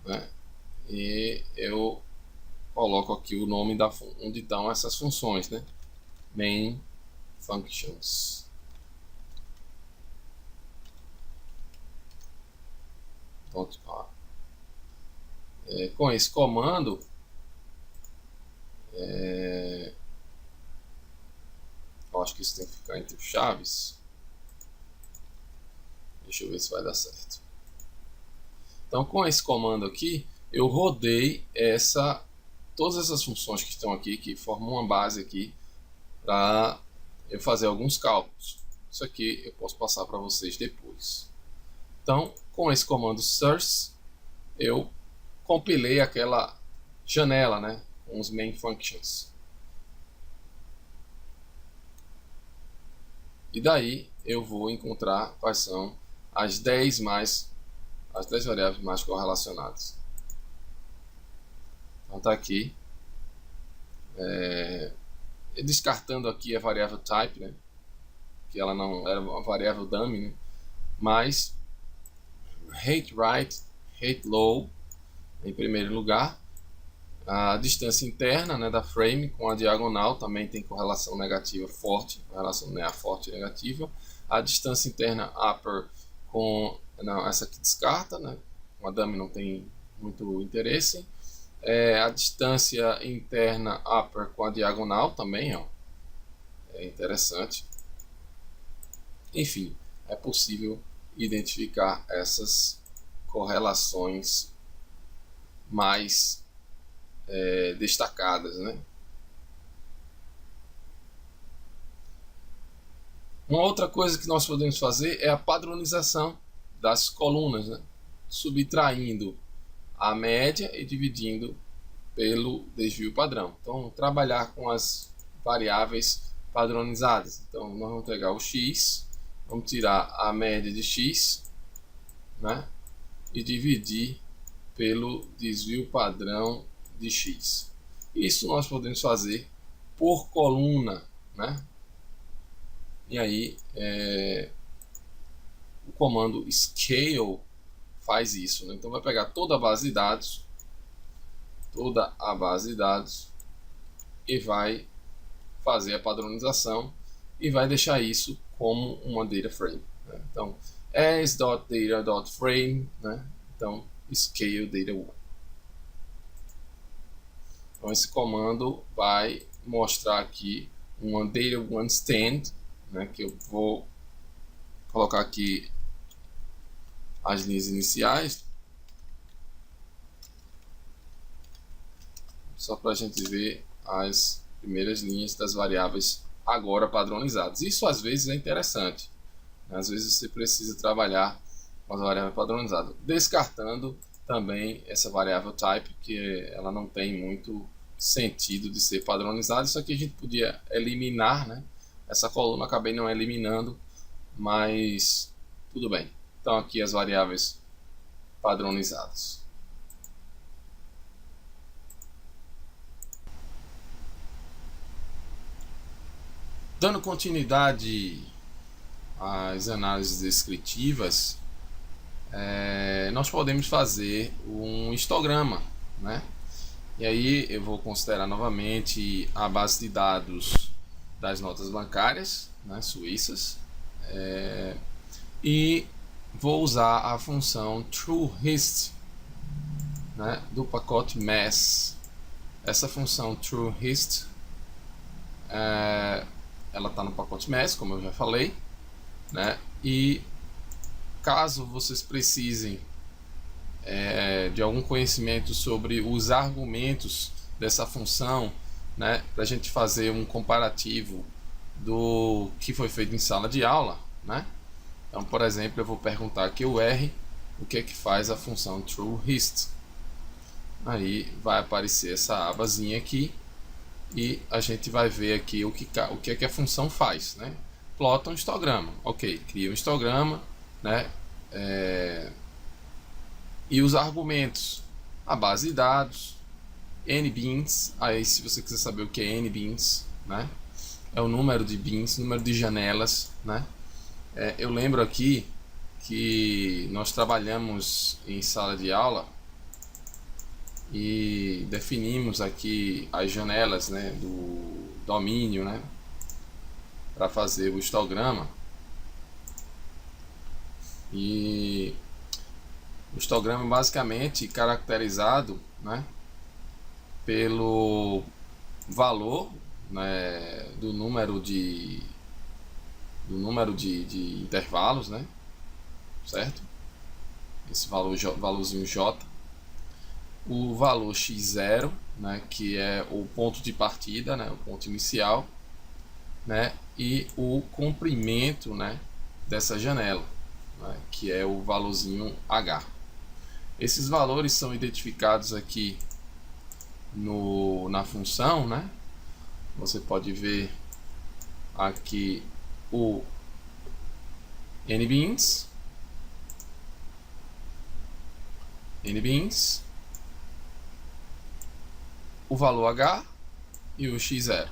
né? E eu coloco aqui o nome da onde estão essas funções, né? Main functions. Com esse comando, eu acho que isso tem que ficar entre chaves. Deixa eu ver se vai dar certo. Então, com esse comando aqui, eu rodei todas essas funções que estão aqui, que formam uma base aqui, para eu fazer alguns cálculos. Isso aqui eu posso passar para vocês depois. Então, com esse comando source, eu compilei aquela janela, né, com os main functions. E daí eu vou encontrar quais são as 10 variáveis mais correlacionadas. Então tá aqui, descartando aqui a variável type, né, que ela não era uma variável dummy, né, mas rate right, rate low em primeiro lugar. A distância interna, né, da frame com a diagonal também tem correlação negativa forte, correlação forte e negativa. A distância interna upper com essa aqui descarta, né, com a dummy não tem muito interesse. A distância interna upper com a diagonal também, ó, é interessante. Enfim, é possível identificar essas correlações mais destacadas, né? Uma outra coisa que nós podemos fazer é a padronização das colunas, né? Subtraindo a média e dividindo pelo desvio padrão. Então, trabalhar com as variáveis padronizadas. Então, nós vamos pegar o x, vamos tirar a média de x, né? E dividir pelo desvio padrão de x. Isso nós podemos fazer por coluna, né? E aí o comando scale faz isso, né? Então vai pegar toda a base de dados, e vai fazer a padronização e vai deixar isso como uma data frame, né? Então as.data.frame, né? Então scale data1. Então esse comando vai mostrar aqui uma data1 stand, né, que eu vou colocar aqui as linhas iniciais, só para a gente ver as primeiras linhas das variáveis agora padronizadas. Isso às vezes é interessante, né? Às vezes você precisa trabalhar com as variáveis padronizadas, descartando também essa variável type, que ela não tem muito sentido de ser padronizada. Isso aqui a gente podia eliminar, né? Essa coluna acabei não eliminando, mas tudo bem. Então aqui as variáveis padronizadas. Dando continuidade às análises descritivas, nós podemos fazer um histograma, né? E aí eu vou considerar novamente a base de dados das notas bancárias, né, suíças, e vou usar a função TrueHist, né, do pacote mass. Essa função TrueHist, ela está no pacote mass, como eu já falei, né, e caso vocês precisem de algum conhecimento sobre os argumentos dessa função, né, para a gente fazer um comparativo do que foi feito em sala de aula, né? Então, por exemplo, eu vou perguntar aqui o R, o que é que faz a função TrueHist. Aí vai aparecer essa abazinha aqui e a gente vai ver aqui o que é que a função faz, né? Plota um histograma, ok, cria um histograma, né? E os argumentos, a base de dados, NBeans. Aí se você quiser saber o que é NBeans, né? É o número de bins, número de janelas, né? Eu lembro aqui que nós trabalhamos em sala de aula e definimos aqui as janelas, né, do domínio, né, para fazer o histograma. E o histograma é basicamente caracterizado, né, pelo valor, né, do número de intervalos, né, certo? Esse valorzinho J, o valor x0, né, que é o ponto de partida, né, o ponto inicial, né, e o comprimento, né, dessa janela, né, que é o valorzinho h. Esses valores são identificados aqui na função, né? Você pode ver aqui o nbins, o valor h e o x0,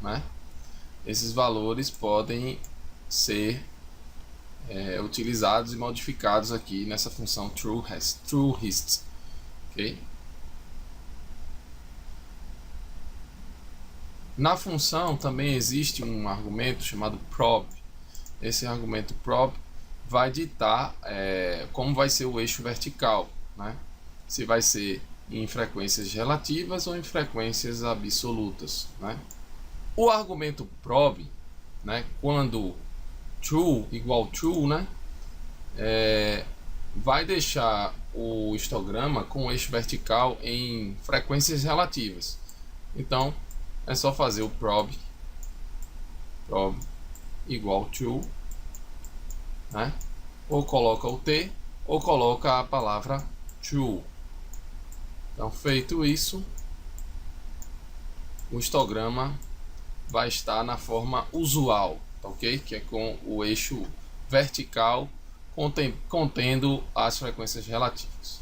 né? Esses valores podem ser utilizados e modificados aqui nessa função TrueHist, ok? Na função também existe um argumento chamado prob. Esse argumento prob vai ditar como vai ser o eixo vertical, né? Se vai ser em frequências relativas ou em frequências absolutas, né? O argumento prob, né, quando true igual true, né, vai deixar o histograma com o eixo vertical em frequências relativas. Então é só fazer o prob igual true, né, ou coloca o t ou coloca a palavra true. Então, feito isso, o histograma vai estar na forma usual, ok? Que é com o eixo vertical contendo as frequências relativas.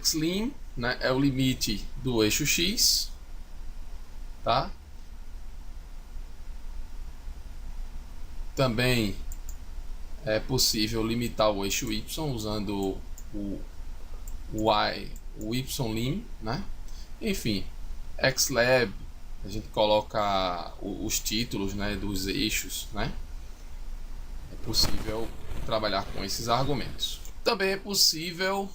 Xlim, né, é o limite do eixo x, tá? Também é possível limitar o eixo y usando o ylim, né? Enfim, xlab, a gente coloca os títulos, né, dos eixos, né? É possível trabalhar com esses argumentos. Também é possível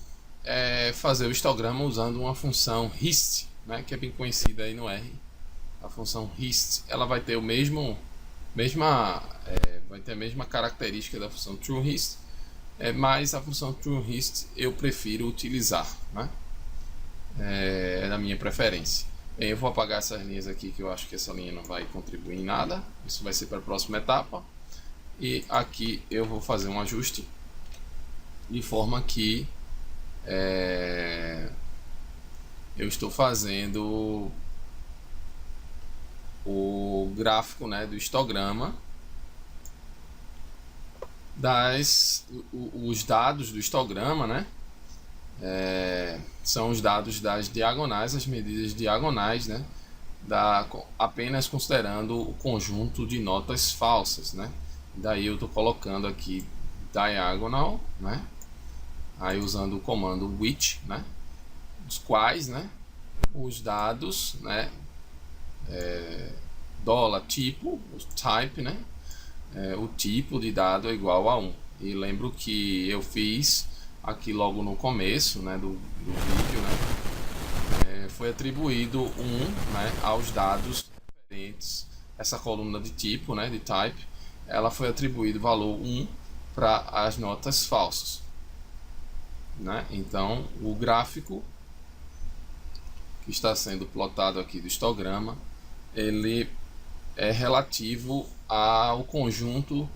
fazer o histograma usando uma função hist, né, que é bem conhecida aí no R. A função hist, ela vai ter vai ter a mesma característica da função trueHist, mas a função trueHist eu prefiro utilizar, né? É da minha preferência. Bem, eu vou apagar essas linhas aqui, que eu acho que essa linha não vai contribuir em nada. Isso vai ser para a próxima etapa. E aqui eu vou fazer um ajuste de forma que eu estou fazendo o gráfico, né, do histograma os dados do histograma, né, são os dados das diagonais, as medidas diagonais, né, apenas considerando o conjunto de notas falsas, né. Daí eu estou colocando aqui diagonal, né, aí usando o comando which, né, os quais, né, os dados, né, $tipo, o type, né, o tipo de dado é igual a 1. E lembro que eu fiz aqui logo no começo, né, do vídeo, né, foi atribuído 1, né, aos dados referentes. Essa coluna de tipo, né, de type, ela foi atribuído valor 1 para as notas falsas, né? Então o gráfico que está sendo plotado aqui do histograma, ele é relativo ao conjunto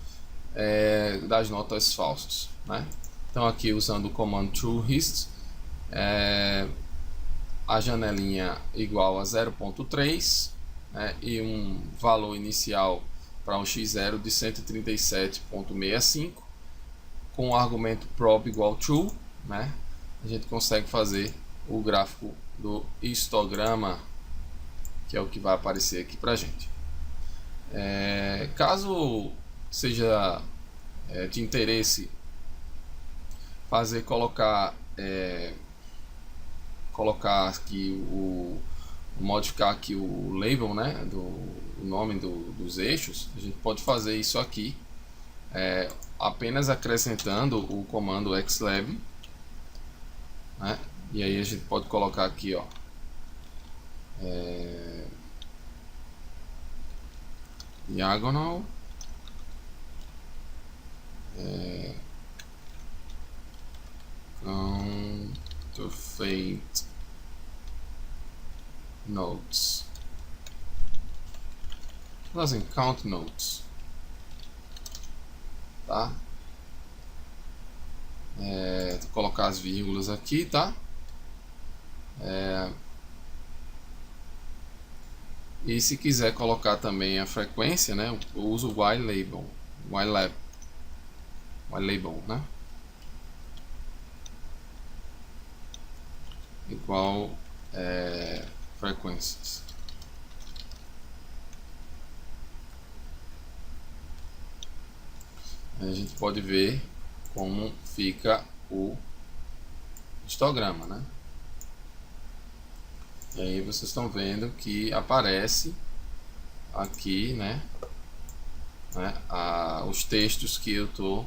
das notas falsas, né? Então aqui usando o comando trueHist, a janelinha igual a 0.3, né, e um valor inicial para um x0 de 137.65, com o argumento prob igual true, né, a gente consegue fazer o gráfico do histograma que é o que vai aparecer aqui pra gente. Caso seja de interesse colocar aqui modificar aqui o label, né, o nome dos eixos, a gente pode fazer isso aqui apenas acrescentando o comando xlab, né, e aí a gente pode colocar aqui, ó, diagonal counterfeit notes, doesn't count notes, tá? Vou colocar as vírgulas aqui, tá? E se quiser colocar também a frequência, né, eu uso o ylabel, né? Igual frequências. A gente pode ver como fica o histograma, né? E aí vocês estão vendo que aparece aqui, né, os textos que eu estou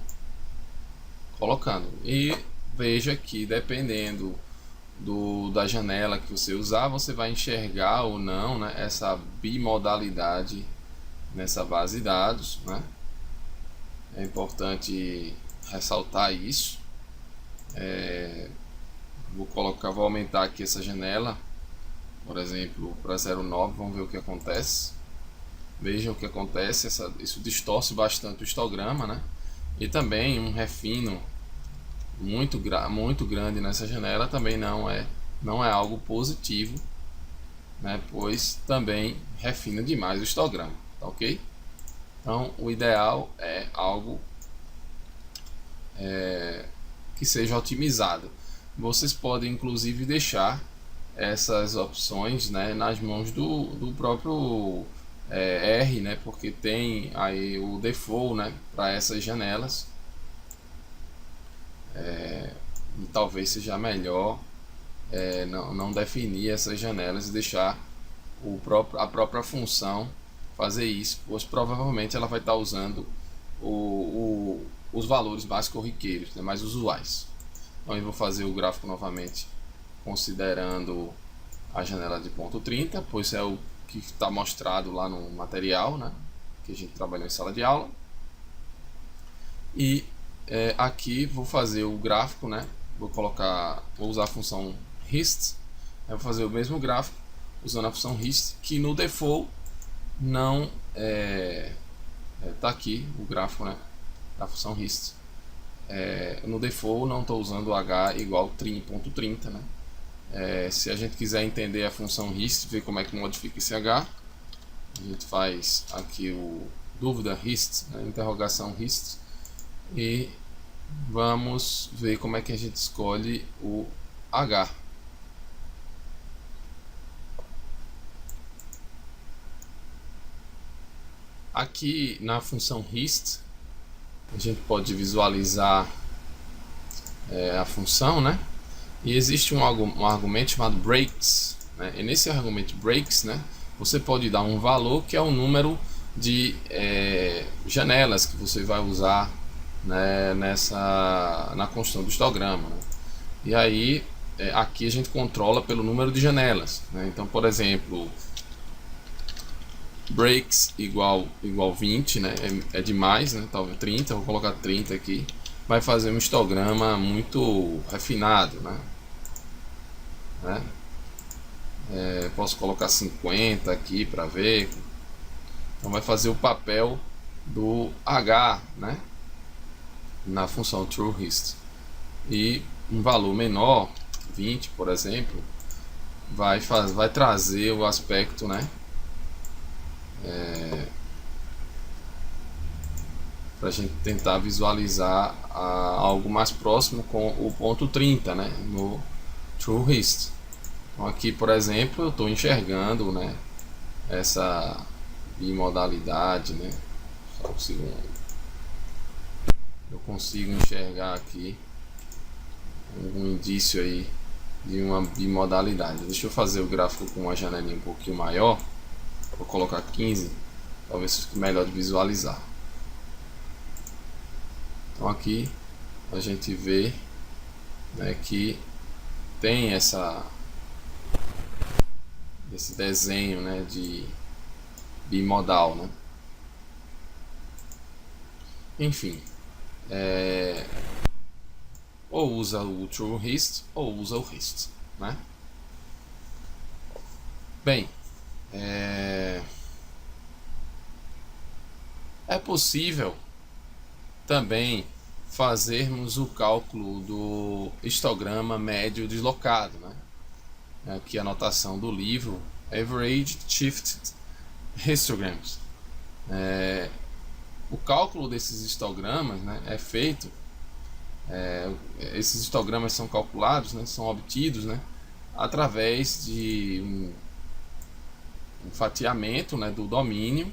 colocando. E veja que dependendo da janela que você usar, você vai enxergar ou não, né, essa bimodalidade nessa base de dados, né? É importante ressaltar isso. Vou aumentar aqui essa janela, por exemplo, para 0,9, vamos ver o que acontece. Vejam o que acontece, isso distorce bastante o histograma, né? E também um refino muito grande nessa janela também não é algo positivo, né? Pois também refina demais o histograma, tá ok? Então o ideal é algo que seja otimizado. Vocês podem inclusive deixar essas opções, né, nas mãos do próprio R, né, porque tem aí o default, né, para essas janelas. E talvez seja melhor não definir essas janelas e deixar a própria função fazer isso, pois provavelmente ela vai estar usando os valores mais corriqueiros, né, mais usuais. Então eu vou fazer o gráfico novamente considerando a janela de ponto 30, pois é o que está mostrado lá no material, né, que a gente trabalhou em sala de aula. E aqui vou fazer o gráfico, né, vou usar a função hist, vou fazer o mesmo gráfico usando a função hist, que no default não tá aqui o gráfico, né, da função hist. No default não estou usando o h igual 30.30, né? Se a gente quiser entender a função hist, ver como é que modifica esse h, a gente faz aqui o dúvida hist, né, interrogação hist, e vamos ver como é que a gente escolhe o h. Aqui na função hist a gente pode visualizar a função, né? E existe um argumento chamado breaks, né? E nesse argumento breaks, né, você pode dar um valor que é o número de janelas que você vai usar, né, na construção do histograma, né? E aí aqui a gente controla pelo número de janelas, né? Então, por exemplo, breaks igual 20, né? É demais, né? Talvez 30, vou colocar 30 aqui. Vai fazer um histograma muito refinado, né? Posso colocar 50 aqui para ver. Então vai fazer o papel do H, né, na função TrueHist. E um valor menor, 20 por exemplo, vai trazer o aspecto, né, para a gente tentar visualizar algo mais próximo com o ponto 30, né, no TrueHist. Então aqui, por exemplo, eu estou enxergando, né, essa bimodalidade, né? Só um segundo. Eu consigo enxergar aqui um indício aí de uma bimodalidade. Deixa eu fazer o gráfico com uma janelinha um pouquinho maior. Vou colocar 15, talvez fique melhor de visualizar. Então aqui a gente vê, né, que tem esse desenho, né, de bimodal, né? Enfim, ou usa o TrueHist ou usa o Hist, né? Bem, é possível também fazermos o cálculo do histograma médio deslocado, né? Aqui a anotação do livro Average Shifted Histograms. O cálculo desses histogramas, né, é feito, esses histogramas são calculados, né, são obtidos, né, através de um fatiamento, né, do domínio,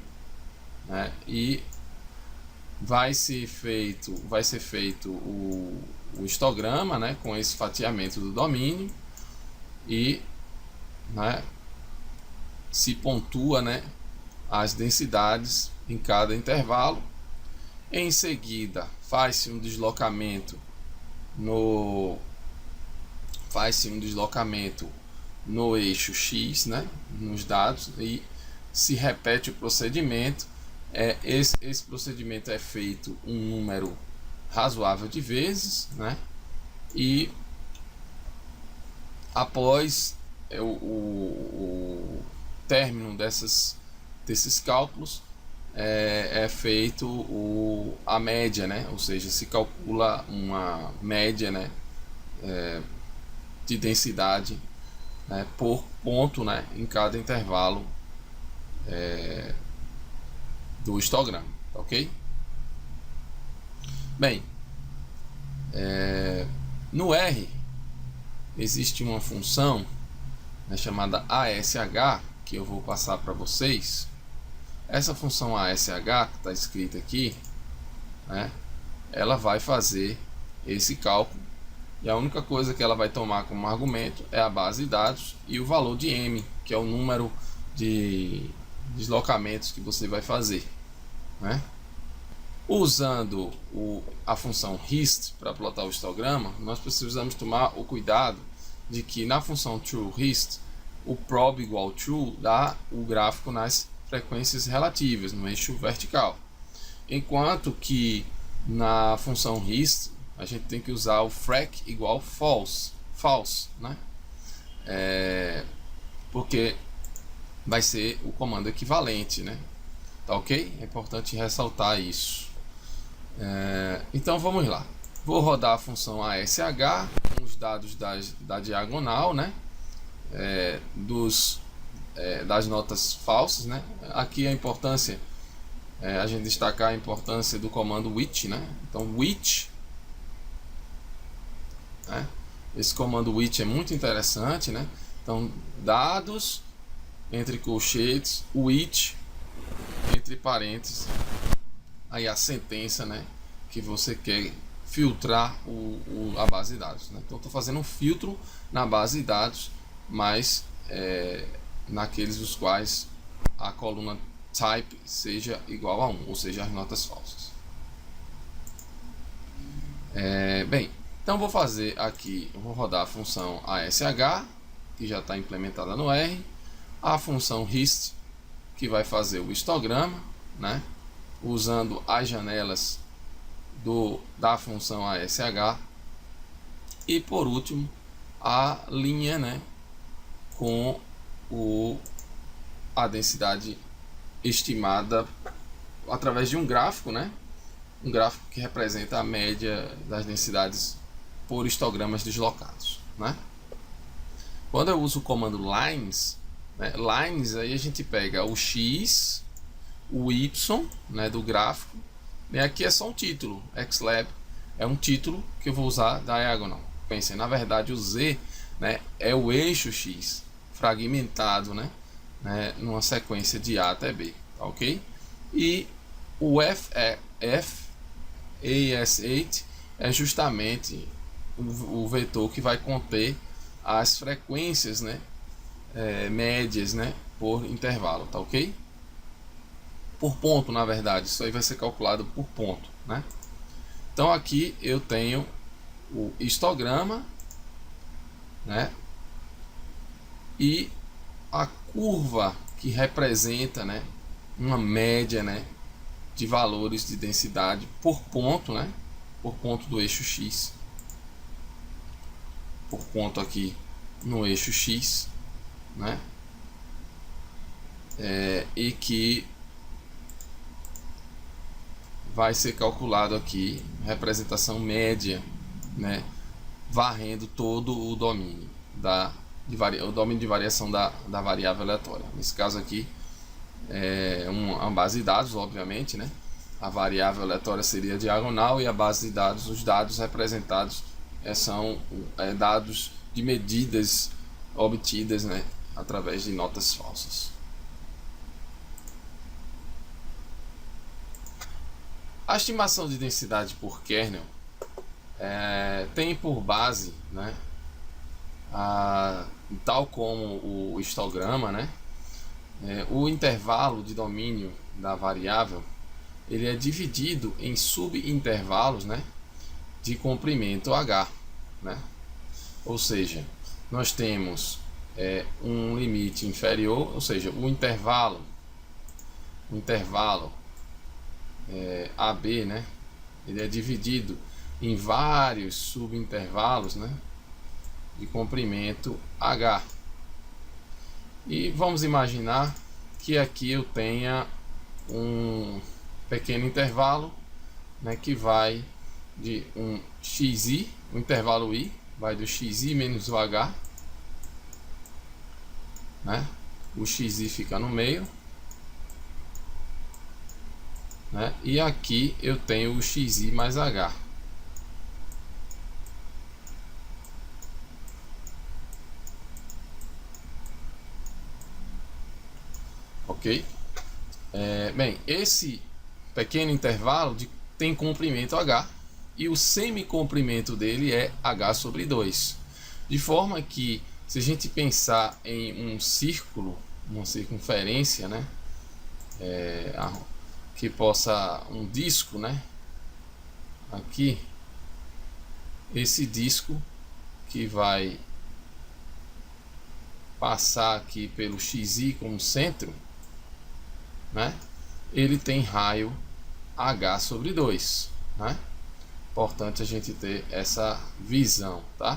né, e vai ser feito o histograma, né, com esse fatiamento do domínio e, né, se pontua, né, as densidades em cada intervalo. Em seguida faz-se um deslocamento no eixo X, né, nos dados, e se repete o procedimento. Esse procedimento é feito um número razoável de vezes, né, e após o término desses cálculos é feito a média, né, ou seja, se calcula uma média, né, de densidade, né, por ponto, né, em cada intervalo do histograma, ok? Bem, no R existe uma função, né, chamada ASH, que eu vou passar para vocês. Essa função ASH que está escrita aqui, né, ela vai fazer esse cálculo, e a única coisa que ela vai tomar como argumento é a base de dados e o valor de M, que é o número de deslocamentos que você vai fazer, né? Usando a função Hist para plotar o histograma, nós precisamos tomar o cuidado de que na função TrueHist o prob igual true dá o gráfico nas frequências relativas, no eixo vertical, enquanto que na função Hist a gente tem que usar o frac igual false, né? Porque vai ser o comando equivalente, né? Tá ok? É importante ressaltar isso. Então vamos lá. Vou rodar a função ASH com os dados da diagonal, né? Das notas falsas, né? Aqui a importância, a gente destacar a importância do comando which, né? Então which, né? Esse comando which é muito interessante, né? Então dados entre colchetes, which entre parênteses, aí a sentença, né, que você quer filtrar a base de dados, né? Então estou fazendo um filtro na base de dados, mas naqueles os quais a coluna type seja igual a 1, ou seja, as notas falsas. Bem, então vou fazer aqui, eu vou rodar a função ASH, que já está implementada no R, a função Hist, que vai fazer o histograma, né, usando as janelas da função ASH, e por último a linha, né, com a densidade estimada através de um gráfico, né, um gráfico que representa a média das densidades por histogramas deslocados, né? Quando eu uso o comando lines, né, lines, aí a gente pega o x, o y, né, do gráfico, e aqui é só um título, xlab é um título que eu vou usar diagonal. Pensem, na verdade o z, né, é o eixo x fragmentado, né, né, numa sequência de A até B, tá ok? E o FAS8 é justamente o vetor que vai conter as frequências, né, médias, né, por intervalo, tá ok? Por ponto, na verdade, isso aí vai ser calculado por ponto, né? Então aqui eu tenho o histograma, né, e a curva que representa, né, uma média, né, de valores de densidade por ponto, né, por ponto do eixo X, por ponto aqui no eixo X, né, e que vai ser calculado aqui representação média, né, varrendo todo o domínio o domínio de variação da variável aleatória. Nesse caso aqui é uma base de dados, obviamente, né? A variável aleatória seria a diagonal e a base de dados, os dados representados são dados de medidas obtidas, né, através de notas falsas. A estimação de densidade por kernel tem por base, né, tal como o histograma, né, o intervalo de domínio da variável ele é dividido em subintervalos, né, de comprimento h, né? Ou seja, nós temos um limite inferior, ou seja, o intervalo AB, né, ele é dividido em vários subintervalos, né, de comprimento h. E vamos imaginar que aqui eu tenha um pequeno intervalo, né, que vai de um xi, o intervalo i vai do xi menos o h, né? O xi fica no meio, né? E aqui eu tenho o xi mais h. Ok? Bem, esse pequeno intervalo tem comprimento h e o semicomprimento dele é h sobre 2. De forma que, se a gente pensar em um círculo, uma circunferência, né, que possa, um disco, né, aqui, esse disco que vai passar aqui pelo xi como centro, né, ele tem raio h sobre 2, né? Importante a gente ter essa visão, tá?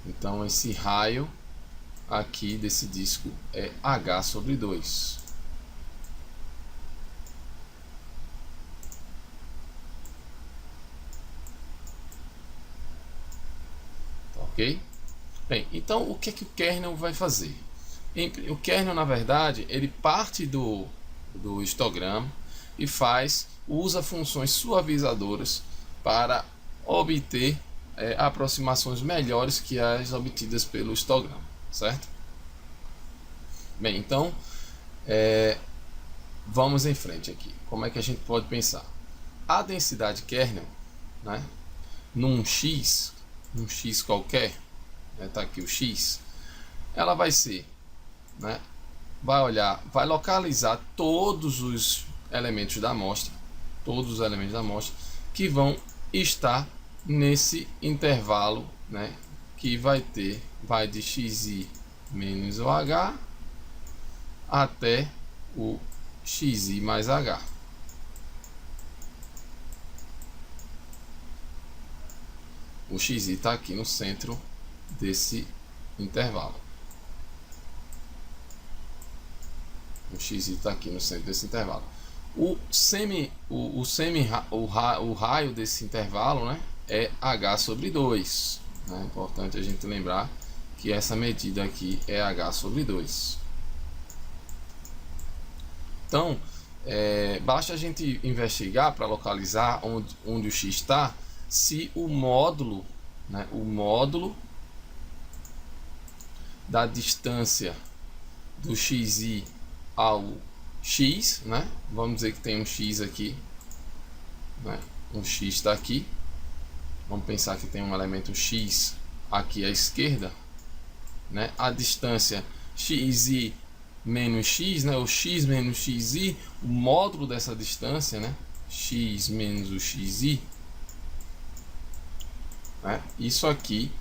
Então esse raio aqui desse disco é h sobre 2. Tá, ok? Bem, então o que é que o kernel vai fazer? O kernel, na verdade, ele parte do histograma e usa funções suavizadoras para obter aproximações melhores que as obtidas pelo histograma, certo? Bem, então vamos em frente aqui. Como é que a gente pode pensar? A densidade kernel, né, num x qualquer, né, tá aqui o x, ela vai ser, né, vai localizar todos os elementos da amostra, que vão estar nesse intervalo, né, que vai de xi menos o h até o xi mais h. O xi está aqui no centro desse intervalo. O xi está aqui no centro desse intervalo. O raio desse intervalo, né, é h sobre 2. É importante a gente lembrar que essa medida aqui é h sobre 2. Então, basta a gente investigar para localizar onde o x está, se o módulo, né, da distância do xi ao x, né? Vamos dizer que tem um x aqui, né? Um x está aqui. Vamos pensar que tem um elemento x aqui à esquerda, né? A distância xi menos x, né? O x menos xi, o módulo dessa distância, né? X menos o xi, né? Isso aqui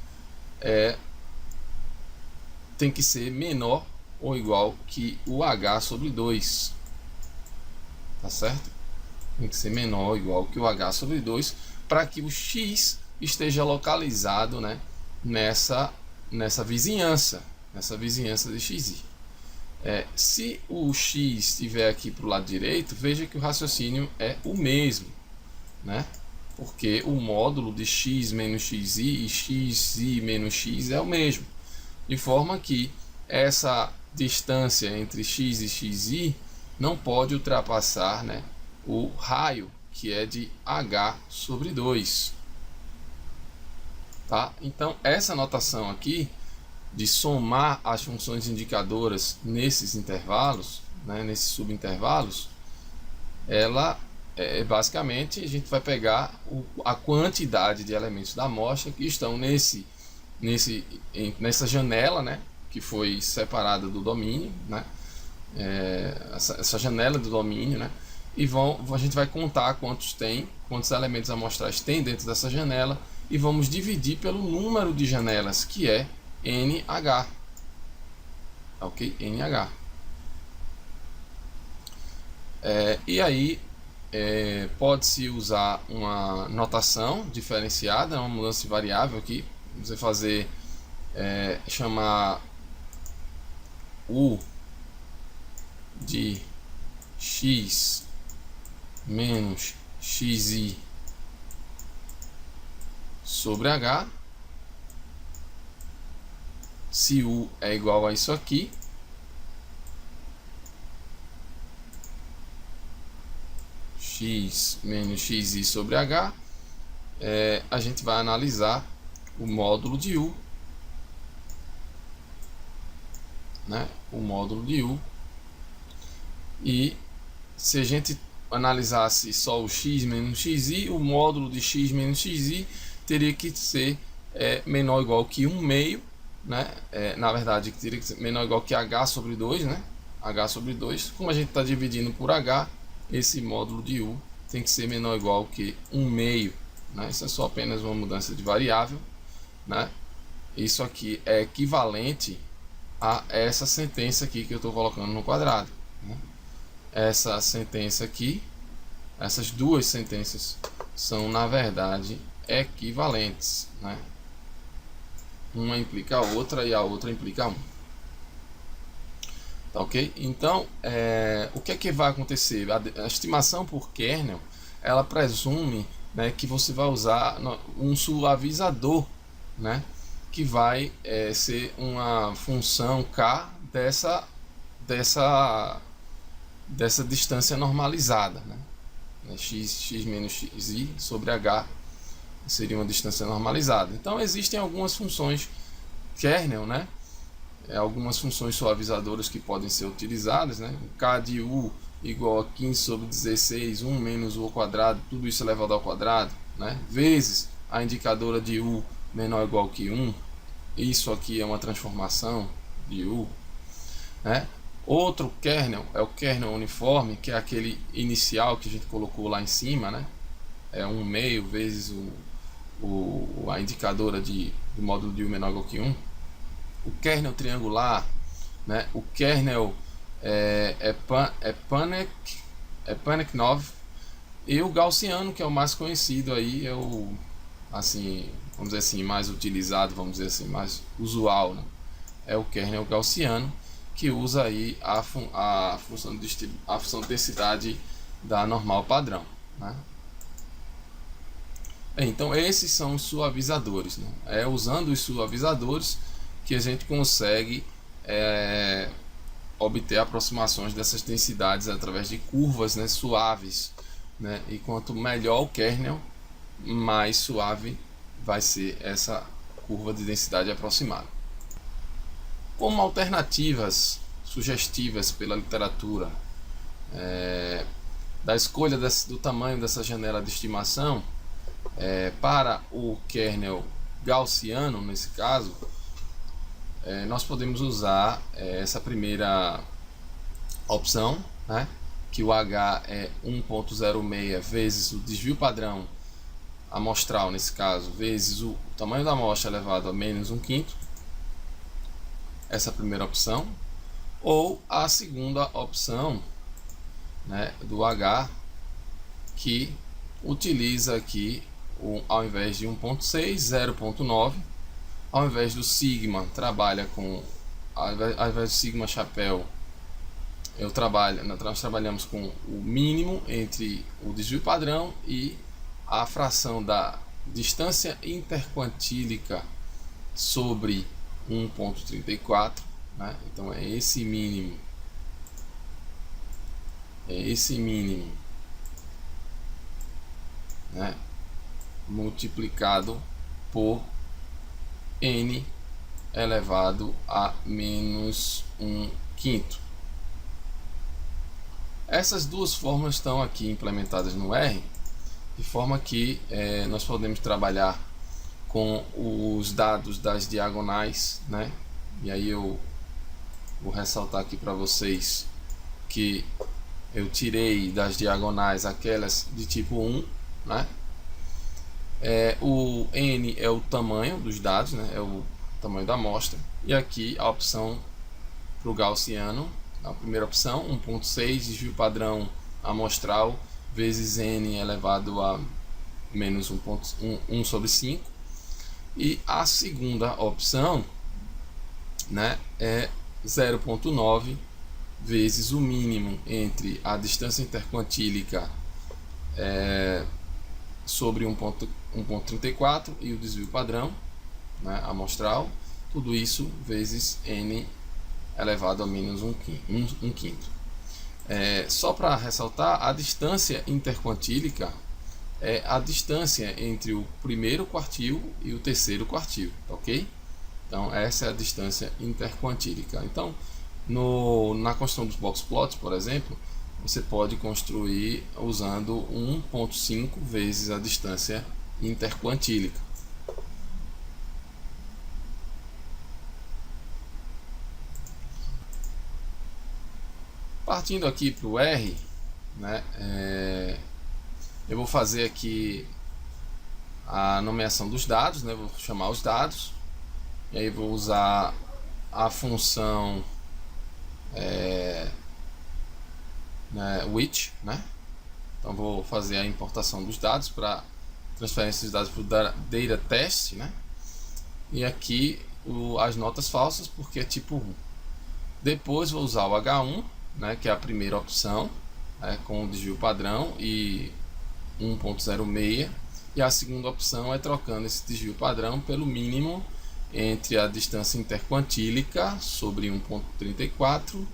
tem que ser menor ou igual que o h sobre 2, tá certo? Tem que ser menor ou igual que o h sobre 2 para que o x esteja localizado, né, nessa vizinhança de xi. Se o x estiver aqui para o lado direito, veja que o raciocínio é o mesmo, né? Porque o módulo de x menos xi e xi menos x é o mesmo, de forma que essa distância entre x e xi não pode ultrapassar, né, o raio, que é de h sobre 2. Tá? Então, essa notação aqui de somar as funções indicadoras nesses intervalos, né, nesses subintervalos, ela basicamente a gente vai pegar a quantidade de elementos da amostra que estão nessa janela, né, que foi separada do domínio, né, essa janela do domínio, né, e a gente vai contar quantos elementos amostrais tem dentro dessa janela e vamos dividir pelo número de janelas, que é NH, ok? NH. E aí pode-se usar uma notação diferenciada, uma mudança de variável aqui. Você fazer chamar U de x menos xi sobre h. Se U é igual a isso aqui, x menos xi sobre h, a gente vai analisar o módulo de U, né? O módulo de U. E se a gente analisasse só o x menos xi, o módulo de x menos xi teria que ser menor ou igual que 1 meio, né? Na verdade, teria que ser menor ou igual que h sobre 2, né? H sobre 2. Como a gente está dividindo por h, esse módulo de U tem que ser menor ou igual que 1 meio, né? Isso é só apenas uma mudança de variável, né? Isso aqui é equivalente a essa sentença aqui que eu estou colocando no quadrado, né? Essa sentença aqui, essas duas sentenças são na verdade equivalentes, né? Uma implica a outra e a outra implica um. Tá, ok? Então, o que é que vai acontecer? A estimação por kernel, ela presume, né, que você vai usar um suavizador, né, que vai ser uma função k dessa distância normalizada, né? X menos xi sobre h seria uma distância normalizada. Então existem algumas funções kernel, né? Algumas funções suavizadoras que podem ser utilizadas, né? K de U igual a 15 sobre 16, 1 menos U ao quadrado, tudo isso elevado ao quadrado, né? Vezes a indicadora de U menor ou igual que 1. Isso aqui é uma transformação de U, né? Outro kernel é o kernel uniforme, que é aquele inicial que a gente colocou lá em cima, né? É 1 meio vezes a indicadora do módulo de U menor ou igual que 1. O kernel triangular, né? O kernel Panikov, e o gaussiano, que é o mais conhecido aí, é o, assim, vamos dizer assim, mais utilizado, vamos dizer assim, mais usual, né? É o kernel gaussiano, que usa aí a função de densidade da normal padrão, né? Então esses são os suavizadores, né? É usando os suavizadores que a gente consegue obter aproximações dessas densidades através de curvas, né, suaves, né? E quanto melhor o kernel, mais suave vai ser essa curva de densidade aproximada. como alternativas sugestivas pela literatura da escolha do tamanho dessa janela de estimação para o kernel gaussiano, nesse caso, nós podemos usar essa primeira opção, né, que o H é 1.06 vezes o desvio padrão amostral, nesse caso, vezes o tamanho da amostra elevado a menos 1/5, essa é a primeira opção, ou a segunda opção, né, do H, que utiliza aqui, ao invés de 1.6, 0.9, ao invés do sigma, trabalha com, ao invés do sigma chapéu, nós trabalhamos com o mínimo entre o desvio padrão e a fração da distância interquantílica sobre 1.34, né? Então é esse mínimo, né, multiplicado por n elevado a menos 1/5. Essas duas fórmulas estão aqui implementadas no R, de forma que nós podemos trabalhar com os dados das diagonais, né? E aí eu vou ressaltar aqui para vocês que eu tirei das diagonais aquelas de tipo 1, né? O n é o tamanho dos dados, né? É o tamanho da amostra. E aqui a opção para o gaussiano, a primeira opção, 1.6 desvio padrão amostral vezes n elevado a menos 1 sobre 5. E a segunda opção, né, é 0.9 vezes o mínimo entre a distância interquantílica sobre 1.34 e o desvio padrão, né, amostral, tudo isso vezes n elevado a menos 1/5. Só para ressaltar, a distância interquantílica é a distância entre o primeiro quartil e o terceiro quartil, ok? Então essa é a distância interquantílica. Então na construção dos box plots, por exemplo, você pode construir usando 1.5 vezes a distância interquantílica. Partindo aqui para o R, né, eu vou fazer aqui a nomeação dos dados, né, vou chamar os dados, e aí vou usar a função which, né? Então vou fazer a importação dos dados para transferência dos dados para o data test, né? E aqui as notas falsas, porque é tipo 1. Depois vou usar o H1, né, que é a primeira opção, com o desvio padrão e 1.06, e a segunda opção é trocando esse desvio padrão pelo mínimo entre a distância interquantílica sobre 1.34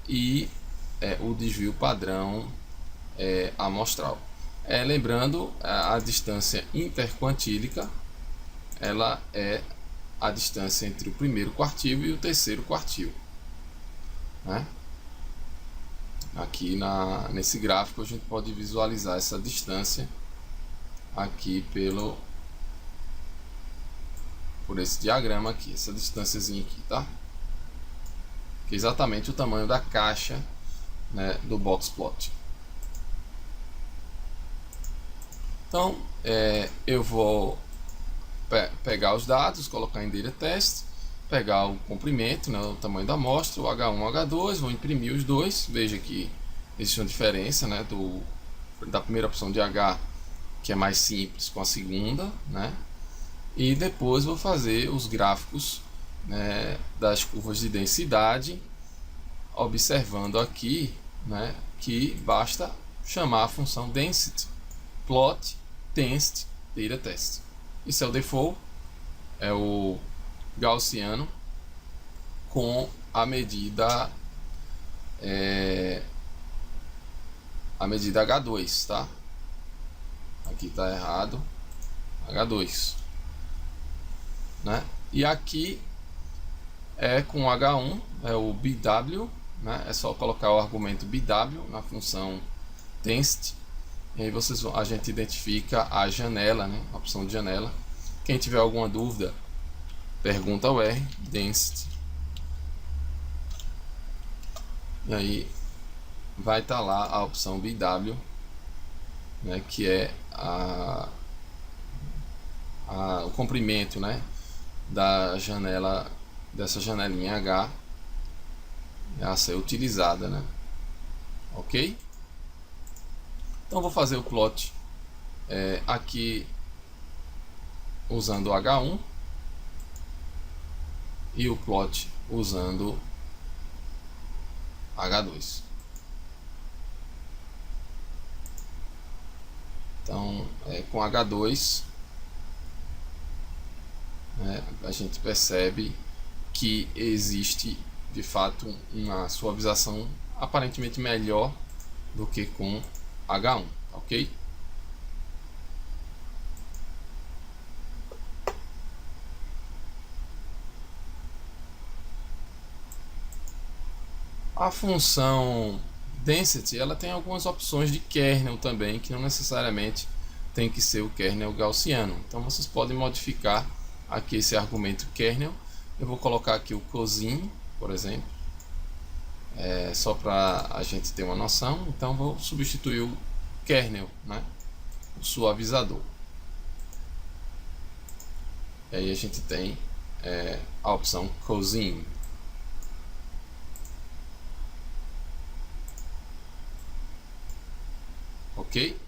e o desvio padrão amostral. Lembrando, a distância interquantílica, ela é a distância entre o primeiro quartil e o terceiro quartil, né? Aqui nesse gráfico a gente pode visualizar essa distância aqui por esse diagrama aqui, essa distânciazinha aqui, tá? Que é exatamente o tamanho da caixa, né, do box plot. Então eu vou pegar os dados, colocar em data test, pegar o comprimento, né, o tamanho da amostra, o H1 e o H2, vou imprimir os dois. Veja que existe uma diferença, né, da primeira opção de H, que é mais simples, com a segunda, né? E depois vou fazer os gráficos, né, das curvas de densidade, observando aqui, né, que basta chamar a função density plot tensed data test. Isso é o default, é o gaussiano com a medida H2, tá? Aqui tá errado, H2, né? E aqui é com H1, é o BW, né? É só colocar o argumento BW na função density, e aí a gente identifica a janela, né? A opção de janela. Quem tiver alguma dúvida, pergunta ao R, density, e aí vai estar lá a opção BW, né? Que é o comprimento, né? Da janela, dessa janelinha H a ser utilizada, né? Ok? Então vou fazer o plot aqui usando o H1 e o plot usando H2. Então, com H2, a gente percebe que existe de fato uma suavização aparentemente melhor do que com H1, ok? A função density, ela tem algumas opções de kernel também, que não necessariamente tem que ser o kernel gaussiano. Então vocês podem modificar aqui esse argumento kernel. Eu vou colocar aqui o cosin, por exemplo, só para a gente ter uma noção. Então vou substituir o kernel, né? O suavizador. E aí a gente tem a opção cosin. Ok?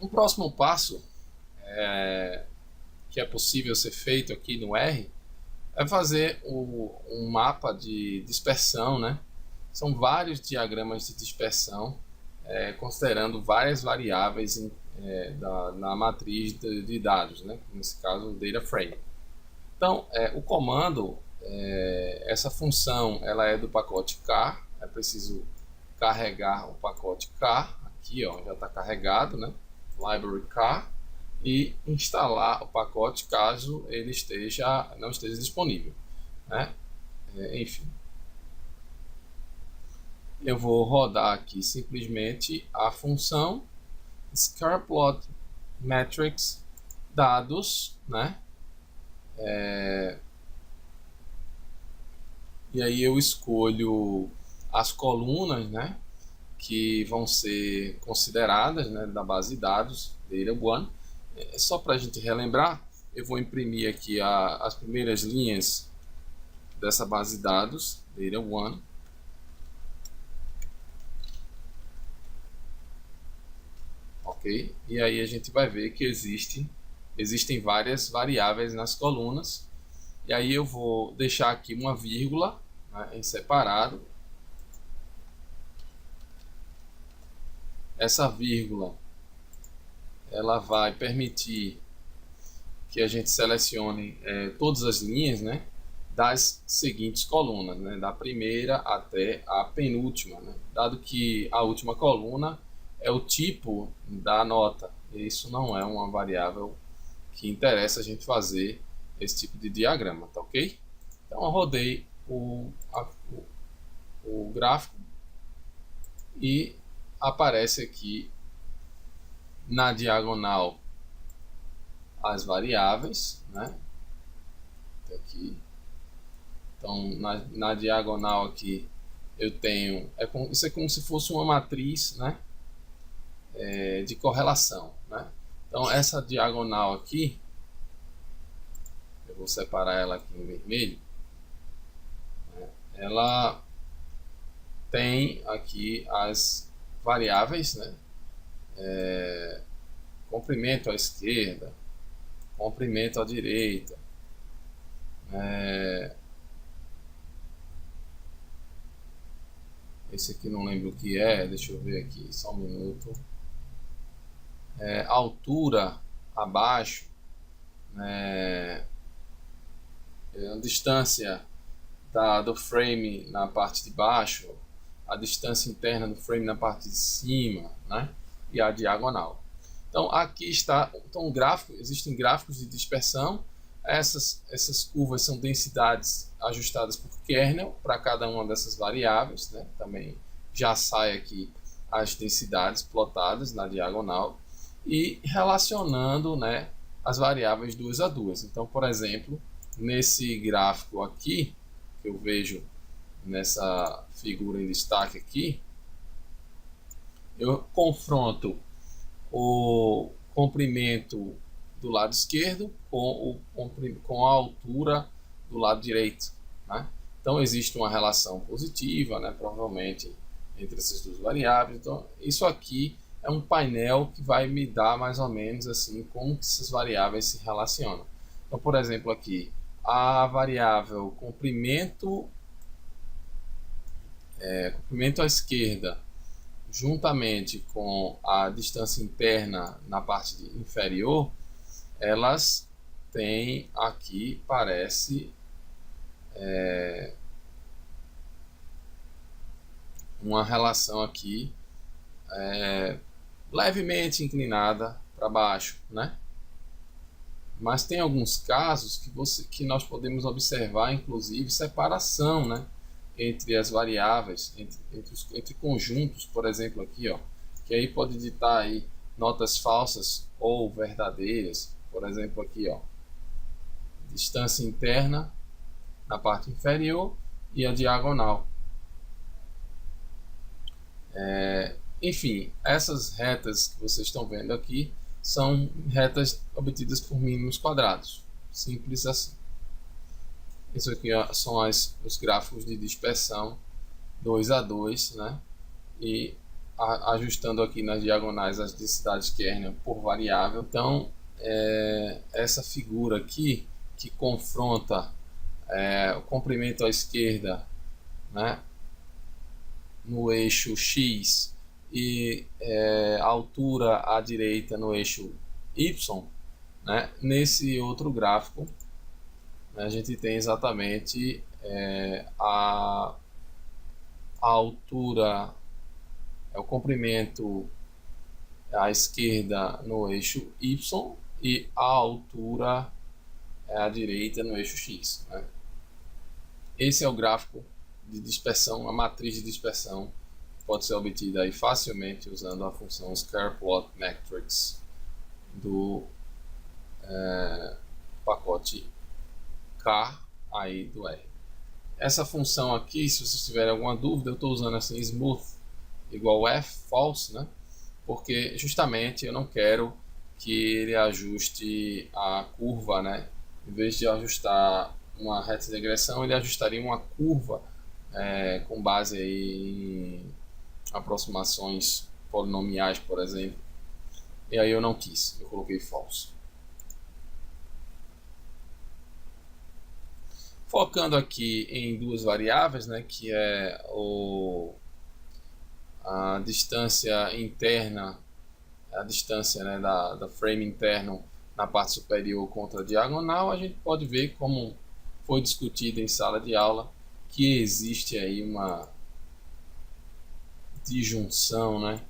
Um próximo passo que é possível ser feito aqui no R é fazer um mapa de dispersão, né? São vários diagramas de dispersão, considerando várias variáveis na matriz de dados, né? Nesse caso, o data frame. Então, o comando, essa função, ela é do pacote car, é preciso carregar o pacote car, aqui ó, já está carregado, né? Library car, e instalar o pacote caso ele não esteja disponível, né? Enfim, eu vou rodar aqui simplesmente a função scarplot metrics dados, né? E aí eu escolho as colunas, né, que vão ser consideradas, né, da base de dados data1. Só para a gente relembrar, eu vou imprimir aqui as primeiras linhas dessa base de dados data1. Ok? E aí a gente vai ver que existem várias variáveis nas colunas. E aí eu vou deixar aqui uma vírgula, né, em separado. Essa vírgula ela vai permitir que a gente selecione todas as linhas, né, das seguintes colunas, né, da primeira até a penúltima, né, dado que a última coluna é o tipo da nota. Isso não é uma variável que interessa a gente fazer esse tipo de diagrama, tá ok? Então eu rodei o gráfico e aparece aqui na diagonal as variáveis, né? Aqui. Então na diagonal aqui eu tenho, isso é como se fosse uma matriz, né? De correlação, né? Então essa diagonal aqui, eu vou separar ela aqui em vermelho, né? Ela tem aqui as variáveis, né? Comprimento à esquerda, comprimento à direita, esse aqui não lembro o que deixa eu ver aqui, só um minuto. Altura abaixo, a distância do frame na parte de baixo, a distância interna do frame na parte de cima, né? E a diagonal. Então aqui está, então o gráfico, existem gráficos de dispersão. Essas curvas são densidades ajustadas por kernel para cada uma dessas variáveis, né? Também já sai aqui as densidades plotadas na diagonal e relacionando, né, as variáveis duas a duas. Então, por exemplo, nesse gráfico aqui, que eu vejo nessa figura em destaque aqui, eu confronto o comprimento do lado esquerdo com a altura do lado direito, né? Então existe uma relação positiva, né, provavelmente, entre essas duas variáveis. Então isso aqui é um painel que vai me dar mais ou menos assim como que essas variáveis se relacionam. Então, por exemplo, aqui a variável comprimento à esquerda juntamente com a distância interna na parte inferior, elas têm aqui, parece, uma relação aqui levemente inclinada para baixo, né? Mas tem alguns casos que nós podemos observar, inclusive, separação, né, entre as variáveis, entre conjuntos, por exemplo, aqui, ó, que aí pode ditar aí notas falsas ou verdadeiras. Por exemplo, aqui, ó, distância interna na parte inferior e a diagonal. Enfim, essas retas que vocês estão vendo aqui são retas obtidas por mínimos quadrados. Simples assim. Isso aqui, ó, são os gráficos de dispersão 2 a 2, né? E ajustando aqui nas diagonais as densidades kernel por variável. Então, essa figura aqui que confronta o comprimento à esquerda, né, no eixo X e a altura à direita no eixo Y, né, nesse outro gráfico, né, a gente tem exatamente a altura, o comprimento à esquerda no eixo Y e a altura à direita no eixo X, né? Esse é o gráfico de dispersão, a matriz de dispersão pode ser obtida aí facilmente usando a função scareplot matrix do pacote K aí do R. Essa função aqui, se vocês tiverem alguma dúvida, eu estou usando assim smooth igual F false, né? Porque justamente eu não quero que ele ajuste a curva, né? Em vez de ajustar uma reta de regressão, ele ajustaria uma curva com base aí em aproximações polinomiais, por exemplo. E aí eu não quis, eu coloquei false. Focando aqui em duas variáveis, né, que é a distância interna, a distância, né, da frame interno na parte superior contra a diagonal, a gente pode ver, como foi discutido em sala de aula, que existe aí uma disjunção, né,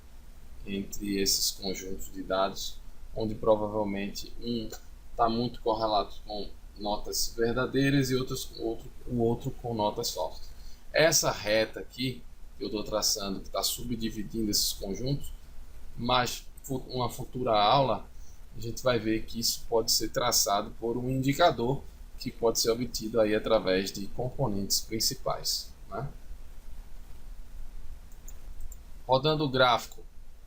entre esses conjuntos de dados, onde provavelmente um está muito correlato com notas verdadeiras e o outro com notas falsas. Essa reta aqui que eu estou traçando, que está subdividindo esses conjuntos, mas uma futura aula a gente vai ver que isso pode ser traçado por um indicador que pode ser obtido aí através de componentes principais, né? Rodando o gráfico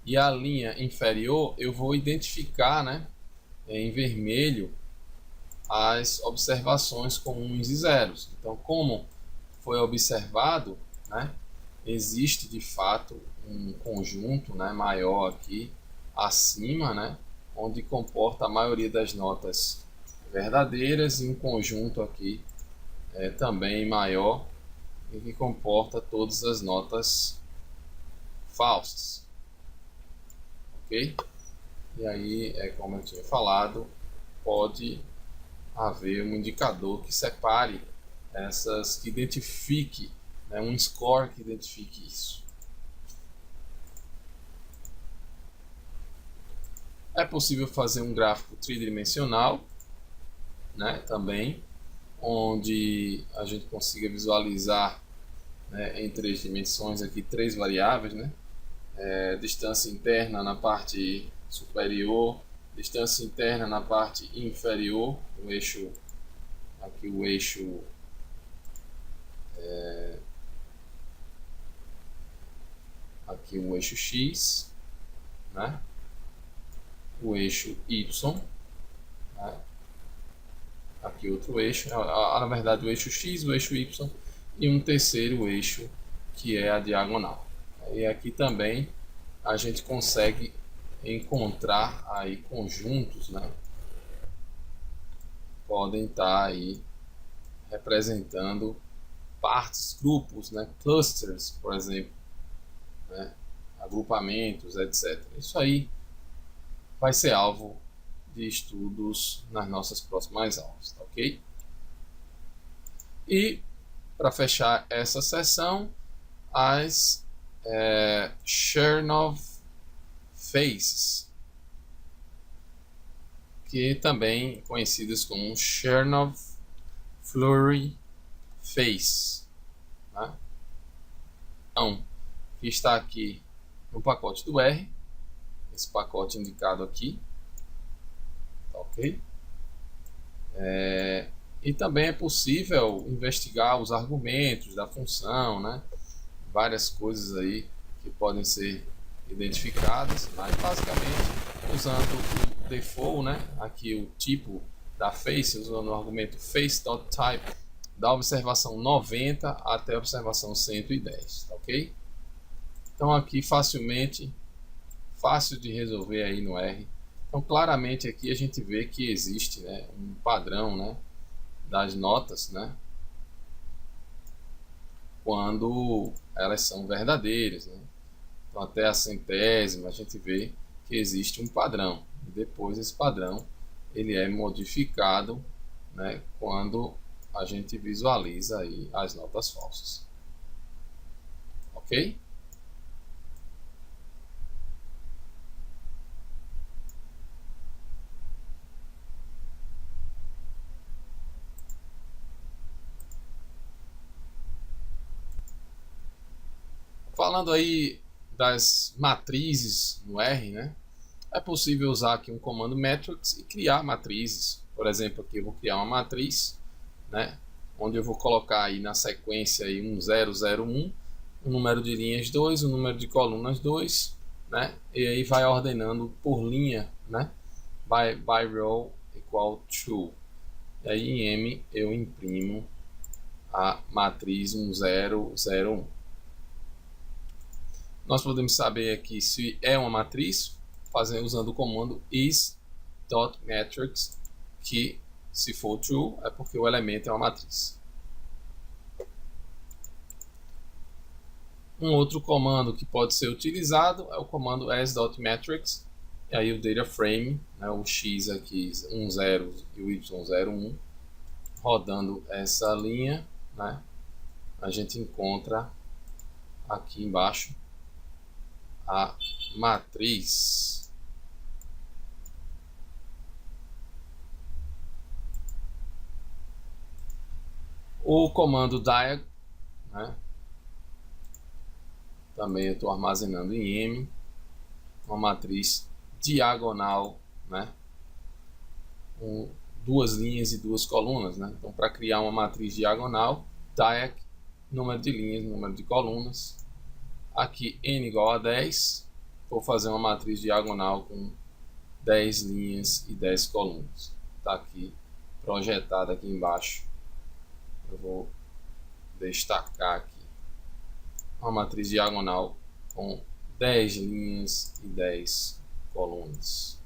e a linha inferior, eu vou identificar, né, em vermelho as observações com uns e zeros. Então, como foi observado, né, existe de fato um conjunto, né, maior aqui acima, né, onde comporta a maioria das notas verdadeiras, e um conjunto aqui também maior, e que comporta todas as notas falsas. Ok? E aí, como eu tinha falado, pode haver um indicador que separe essas, que identifique, né, um score que identifique isso. É possível fazer um gráfico tridimensional, né, também, onde a gente consiga visualizar, né, em 3 dimensões aqui 3 variáveis, né, distância interna na parte superior, distância interna na parte inferior, o eixo aqui, o eixo aqui o eixo X, né, o eixo Y, né, aqui outro eixo, na verdade o eixo X, o eixo Y e um terceiro eixo que é a diagonal. E aqui também a gente consegue encontrar aí conjuntos, né? Podem estar aí representando partes, grupos, né? Clusters, por exemplo, né? Agrupamentos, etc. Isso aí vai ser alvo de estudos nas nossas próximas aulas, tá ok? E para fechar essa sessão, as Chernow faces, que também conhecidas como Chernow-Fleury face, né? Então, que está aqui no pacote do R, esse pacote indicado aqui, tá ok? E também é possível investigar os argumentos da função, né? Várias coisas aí que podem ser identificadas, mas basicamente usando o default, né? Aqui o tipo da face, usando o argumento face.type da observação 90 até a observação 110, tá ok? Então aqui facilmente, fácil de resolver aí no R. Então claramente aqui a gente vê que existe, né, um padrão, né, das notas, né, quando elas são verdadeiras, né? Então até a centésima a gente vê que existe um padrão e depois esse padrão ele é modificado, né, quando a gente visualiza aí as notas falsas, ok? Falando aí das matrizes no R, né? É possível usar aqui um comando matrix e criar matrizes. Por exemplo, aqui eu vou criar uma matriz, né? Onde eu vou colocar aí na sequência aí 1001, um número de linhas 2, um número de colunas 2, né? E aí vai ordenando por linha, né? By row equal to. E aí em M eu imprimo a matriz 1001. Nós podemos saber aqui se é uma matriz usando o comando is.matrix, que se for true é porque o elemento é uma matriz. Um outro comando que pode ser utilizado é o comando as.matrix, e aí o data frame, né, o x aqui 10 e o y01, rodando essa linha, né, a gente encontra aqui embaixo a matriz. O comando diag, né, também eu estou armazenando em M, uma matriz diagonal, né, com 2 linhas e 2 colunas, né? Então, para criar uma matriz diagonal, diag, número de linhas, número de colunas. Aqui n igual a 10, vou fazer uma matriz diagonal com 10 linhas e 10 colunas. Está aqui projetado aqui embaixo. Eu vou destacar aqui uma matriz diagonal com 10 linhas e 10 colunas.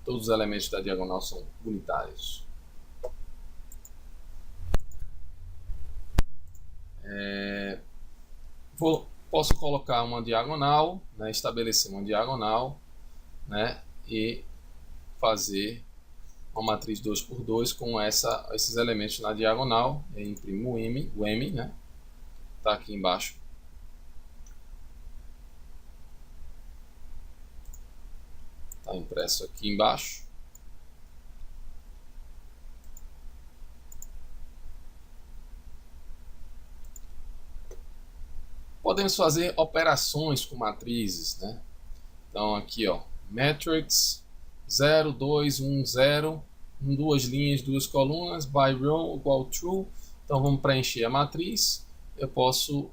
Todos os elementos da diagonal são unitários. Posso colocar uma diagonal, né, estabelecer uma diagonal, né, e fazer uma matriz 2 por 2 com esses elementos na diagonal. Eu imprimo o M, né, está aqui embaixo. impresso aqui embaixo. Podemos fazer operações com matrizes, né? Então aqui, ó, matrix 0, 2, 1, 0, em duas linhas, duas colunas, by row igual true. Então vamos preencher a matriz. Eu posso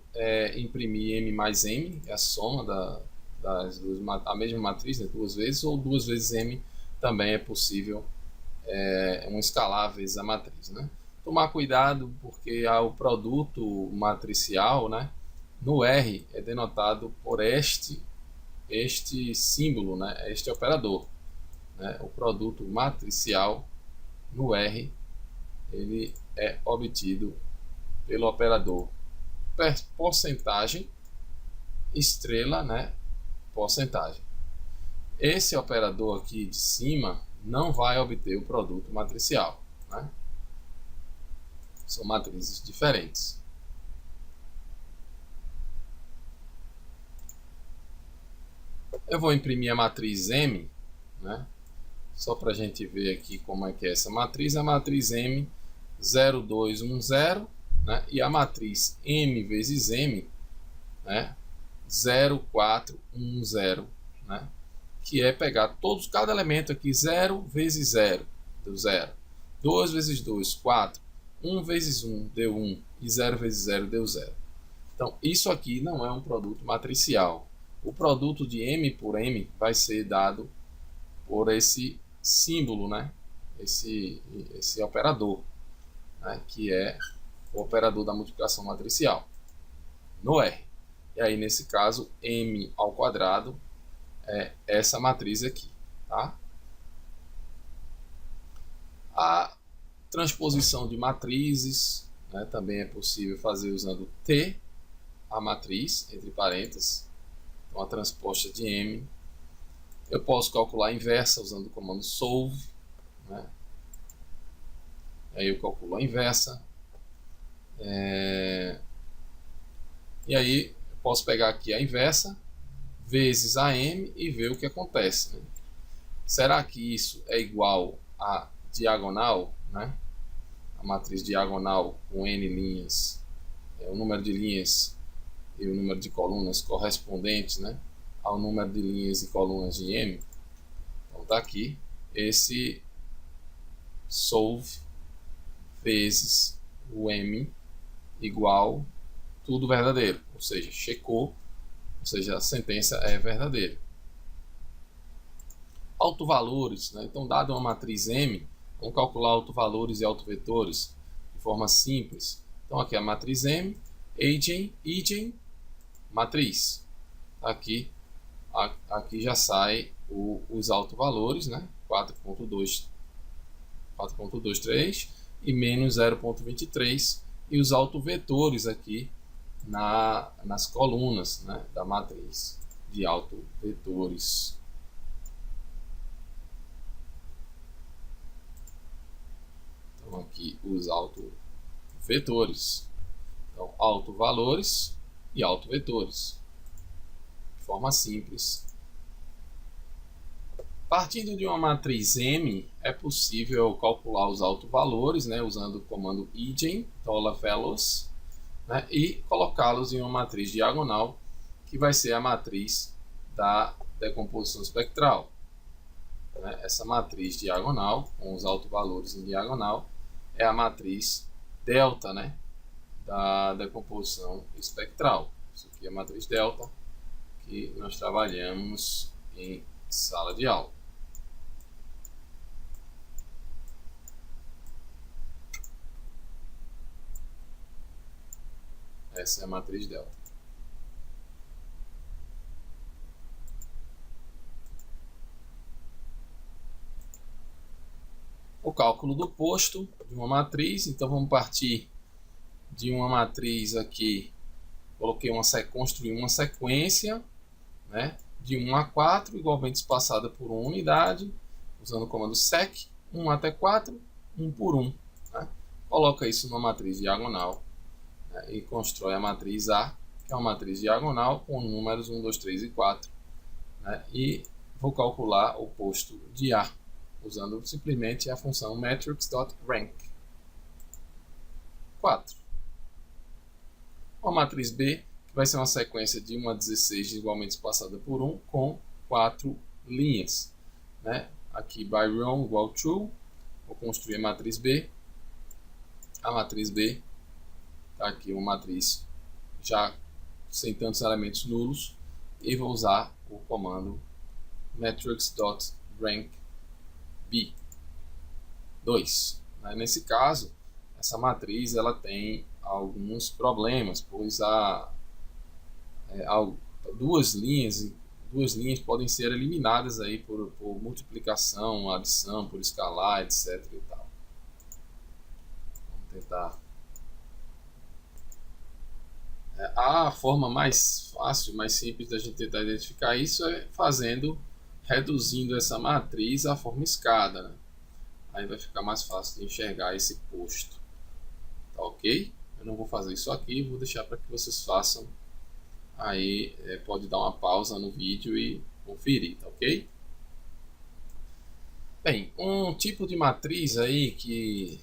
imprimir M mais M, é a soma das duas, a mesma matriz, né, duas vezes, ou duas vezes M também é possível, um escalar vezes a matriz, né? Tomar cuidado porque o produto matricial, né, no R é denotado por este símbolo, né, este operador, né? O produto matricial no R ele é obtido pelo operador porcentagem, estrela, né, porcentagem. Esse operador aqui de cima não vai obter o produto matricial, né? São matrizes diferentes. Eu vou imprimir a matriz M, né? Só para a gente ver aqui como é que é essa matriz. A matriz M 0210, né? E a matriz M vezes M, né? 0410, né? Que é pegar cada elemento aqui, 0 vezes 0, deu 0. 2 vezes 2, 4. 1 vezes 1, deu 1. E 0 vezes 0, deu 0. Então, isso aqui não é um produto matricial. O produto de M por M vai ser dado por esse símbolo, né? Esse operador, né? Que é o operador da multiplicação matricial no R. E aí, nesse caso, M ao quadrado é essa matriz aqui, tá? A transposição de matrizes, né, também é possível fazer usando T, a matriz, entre parênteses. Então, a transposta de M. Eu posso calcular a inversa usando o comando solve, né? Aí eu calculo a inversa. E aí eu posso pegar aqui a inversa vezes a M e ver o que acontece, né? Será que isso é igual a diagonal, né? A matriz diagonal com N linhas, o número de linhas e o número de colunas correspondente, né, ao número de linhas e colunas de M. Então está aqui esse solve vezes o M igual tudo verdadeiro, ou seja, checou, ou seja, a sentença é verdadeira. Autovalores, né? Então, dado uma matriz M, vamos calcular autovalores e autovetores de forma simples. Então, aqui é a matriz M, eigen, matriz. Aqui já sai os autovalores, né? 4.23 e menos 0.23, e os autovetores aqui nas colunas, né, da matriz de autovetores. Então aqui os autovetores. Então, autovalores e autovetores. De forma simples. Partindo de uma matriz M, é possível calcular os autovalores, né, usando o comando eigen, fellows, né, e colocá-los em uma matriz diagonal, que vai ser a matriz da decomposição espectral. Né? Essa matriz diagonal, com os autovalores em diagonal, é a matriz delta, né, da decomposição espectral. Isso aqui é a matriz delta que nós trabalhamos em sala de aula. Essa é a matriz delta. O cálculo do posto de uma matriz. Então vamos partir de uma matriz aqui. Construí uma sequência, né, de 1 a 4, igualmente espaçada por uma unidade, usando o comando sec, 1 até 4, 1 por 1. Né? Coloca isso numa matriz diagonal, né, e constrói a matriz A, que é uma matriz diagonal com números 1, 2, 3 e 4. Né? E vou calcular o posto de A, usando simplesmente a função matrix.rank. 4. Uma matriz B, que vai ser uma sequência de 1 a 16 igualmente espaçada por 1, com 4 linhas. Né? Aqui, by row igual true, vou construir a matriz B. A matriz B está aqui, uma matriz já sem tantos elementos nulos, e vou usar o comando matrix.rankb2. Nesse caso, essa matriz ela tem alguns problemas, pois duas linhas podem ser eliminadas aí por multiplicação, adição, por escalar, etc. e tal. Vamos tentar. A forma mais fácil, mais simples da gente tentar identificar isso é reduzindo essa matriz à forma escada, né? Aí vai ficar mais fácil de enxergar esse posto. Tá ok? Eu não vou fazer isso aqui, vou deixar para que vocês façam. Aí pode dar uma pausa no vídeo e conferir, tá ok? Bem, um tipo de matriz aí que,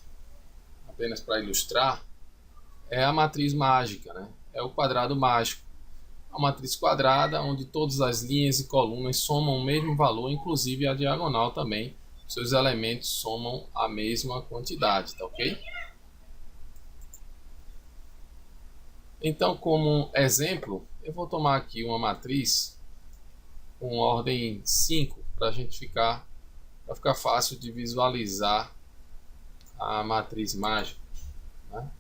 apenas para ilustrar, é a matriz mágica, né? É o quadrado mágico. É uma matriz quadrada onde todas as linhas e colunas somam o mesmo valor, inclusive a diagonal também. Seus elementos somam a mesma quantidade, tá ok? Então, como exemplo, eu vou tomar aqui uma matriz com ordem 5 para ficar fácil de visualizar a matriz mágica, né?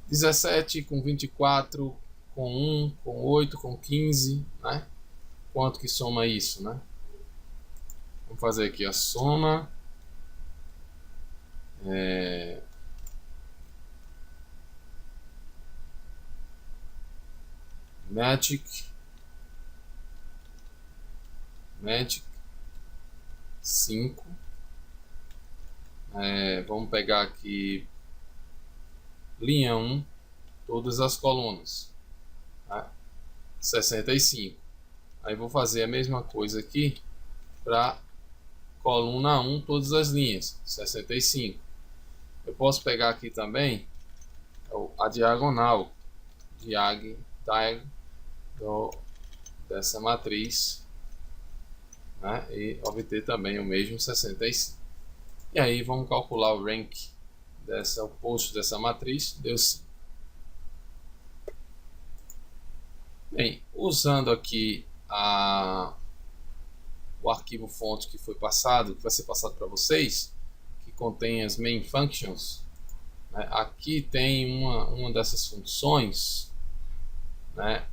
17 com 24 com 1 com 8 com 15, né? Quanto que soma isso, né? Vamos fazer aqui a soma. Magic 5. Vamos pegar aqui linha 1, todas as colunas, tá? 65. Aí vou fazer a mesma coisa aqui para coluna 1, todas as linhas, 65. Eu posso pegar aqui também a diagonal dessa matriz, né? E obter também o mesmo 65. E aí vamos calcular o rank o posto dessa matriz, deu 5. Bem, usando aqui o arquivo fonte que foi passado, que vai ser passado para vocês, que contém as main functions, né? Aqui tem uma dessas funções, né?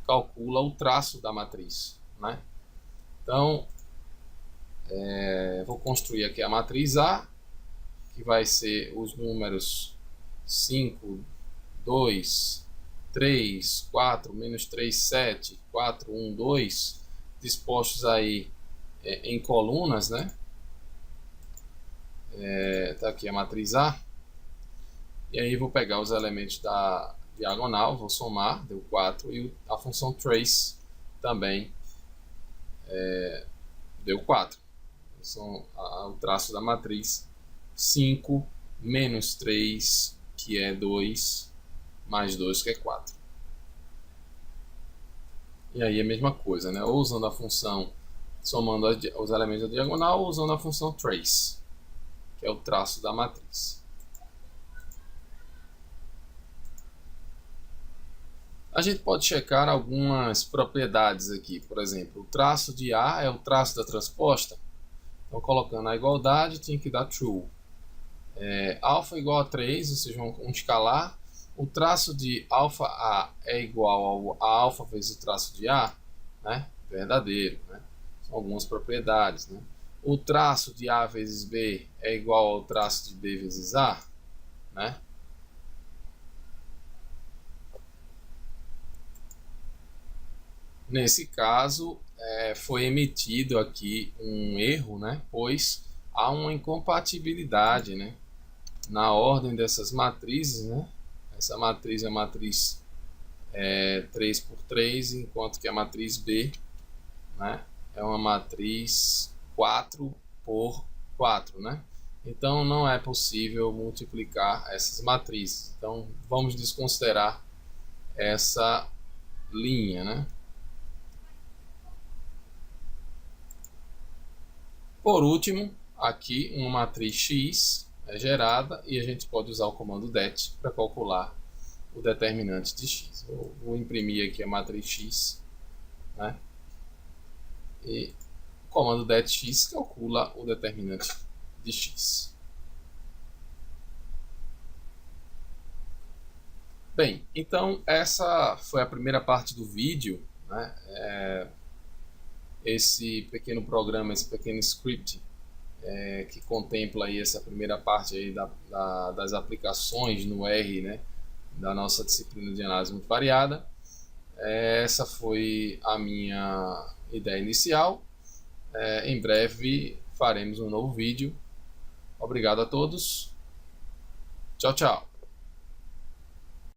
Calcula o traço da matriz, né? Então, vou construir aqui a matriz A, que vai ser os números 5, 2, 3, 4, menos 3, 7, 4, 1, 2, dispostos aí em colunas, né? Tá aqui a matriz A. E aí vou pegar os elementos da diagonal, vou somar, deu 4, e a função trace também deu 4. São o traço da matriz 5 menos 3, que é 2, mais 2, que é 4. E aí a mesma coisa, né? Ou usando a função somando os elementos da diagonal, ou usando a função trace, que é o traço da matriz. A gente pode checar algumas propriedades aqui. Por exemplo, o traço de A é o traço da transposta. Então, colocando a igualdade, tinha que dar true. Alfa igual a 3, ou seja, um escalar. O traço de alfa A é igual a alfa vezes o traço de A, né? Verdadeiro, né? São algumas propriedades, né? O traço de A vezes B é igual ao traço de B vezes A, né? Nesse caso, foi emitido aqui um erro, né? Pois há uma incompatibilidade, né? Na ordem dessas matrizes, né? Essa matriz é a matriz é 3 por 3, enquanto que a matriz B, né, é uma matriz 4 por 4, né? Então não é possível multiplicar essas matrizes. Então vamos desconsiderar essa linha, né? Por último, aqui uma matriz X é gerada e a gente pode usar o comando det para calcular o determinante de X. Vou imprimir aqui a matriz X, né? E o comando det(x) calcula o determinante de X. Bem, então essa foi a primeira parte do vídeo, né? Esse pequeno programa, esse pequeno script que contempla aí essa primeira parte aí das aplicações no R, né, da nossa disciplina de análise multivariada. Essa foi a minha ideia inicial. Em breve faremos um novo vídeo. Obrigado a todos. Tchau, tchau.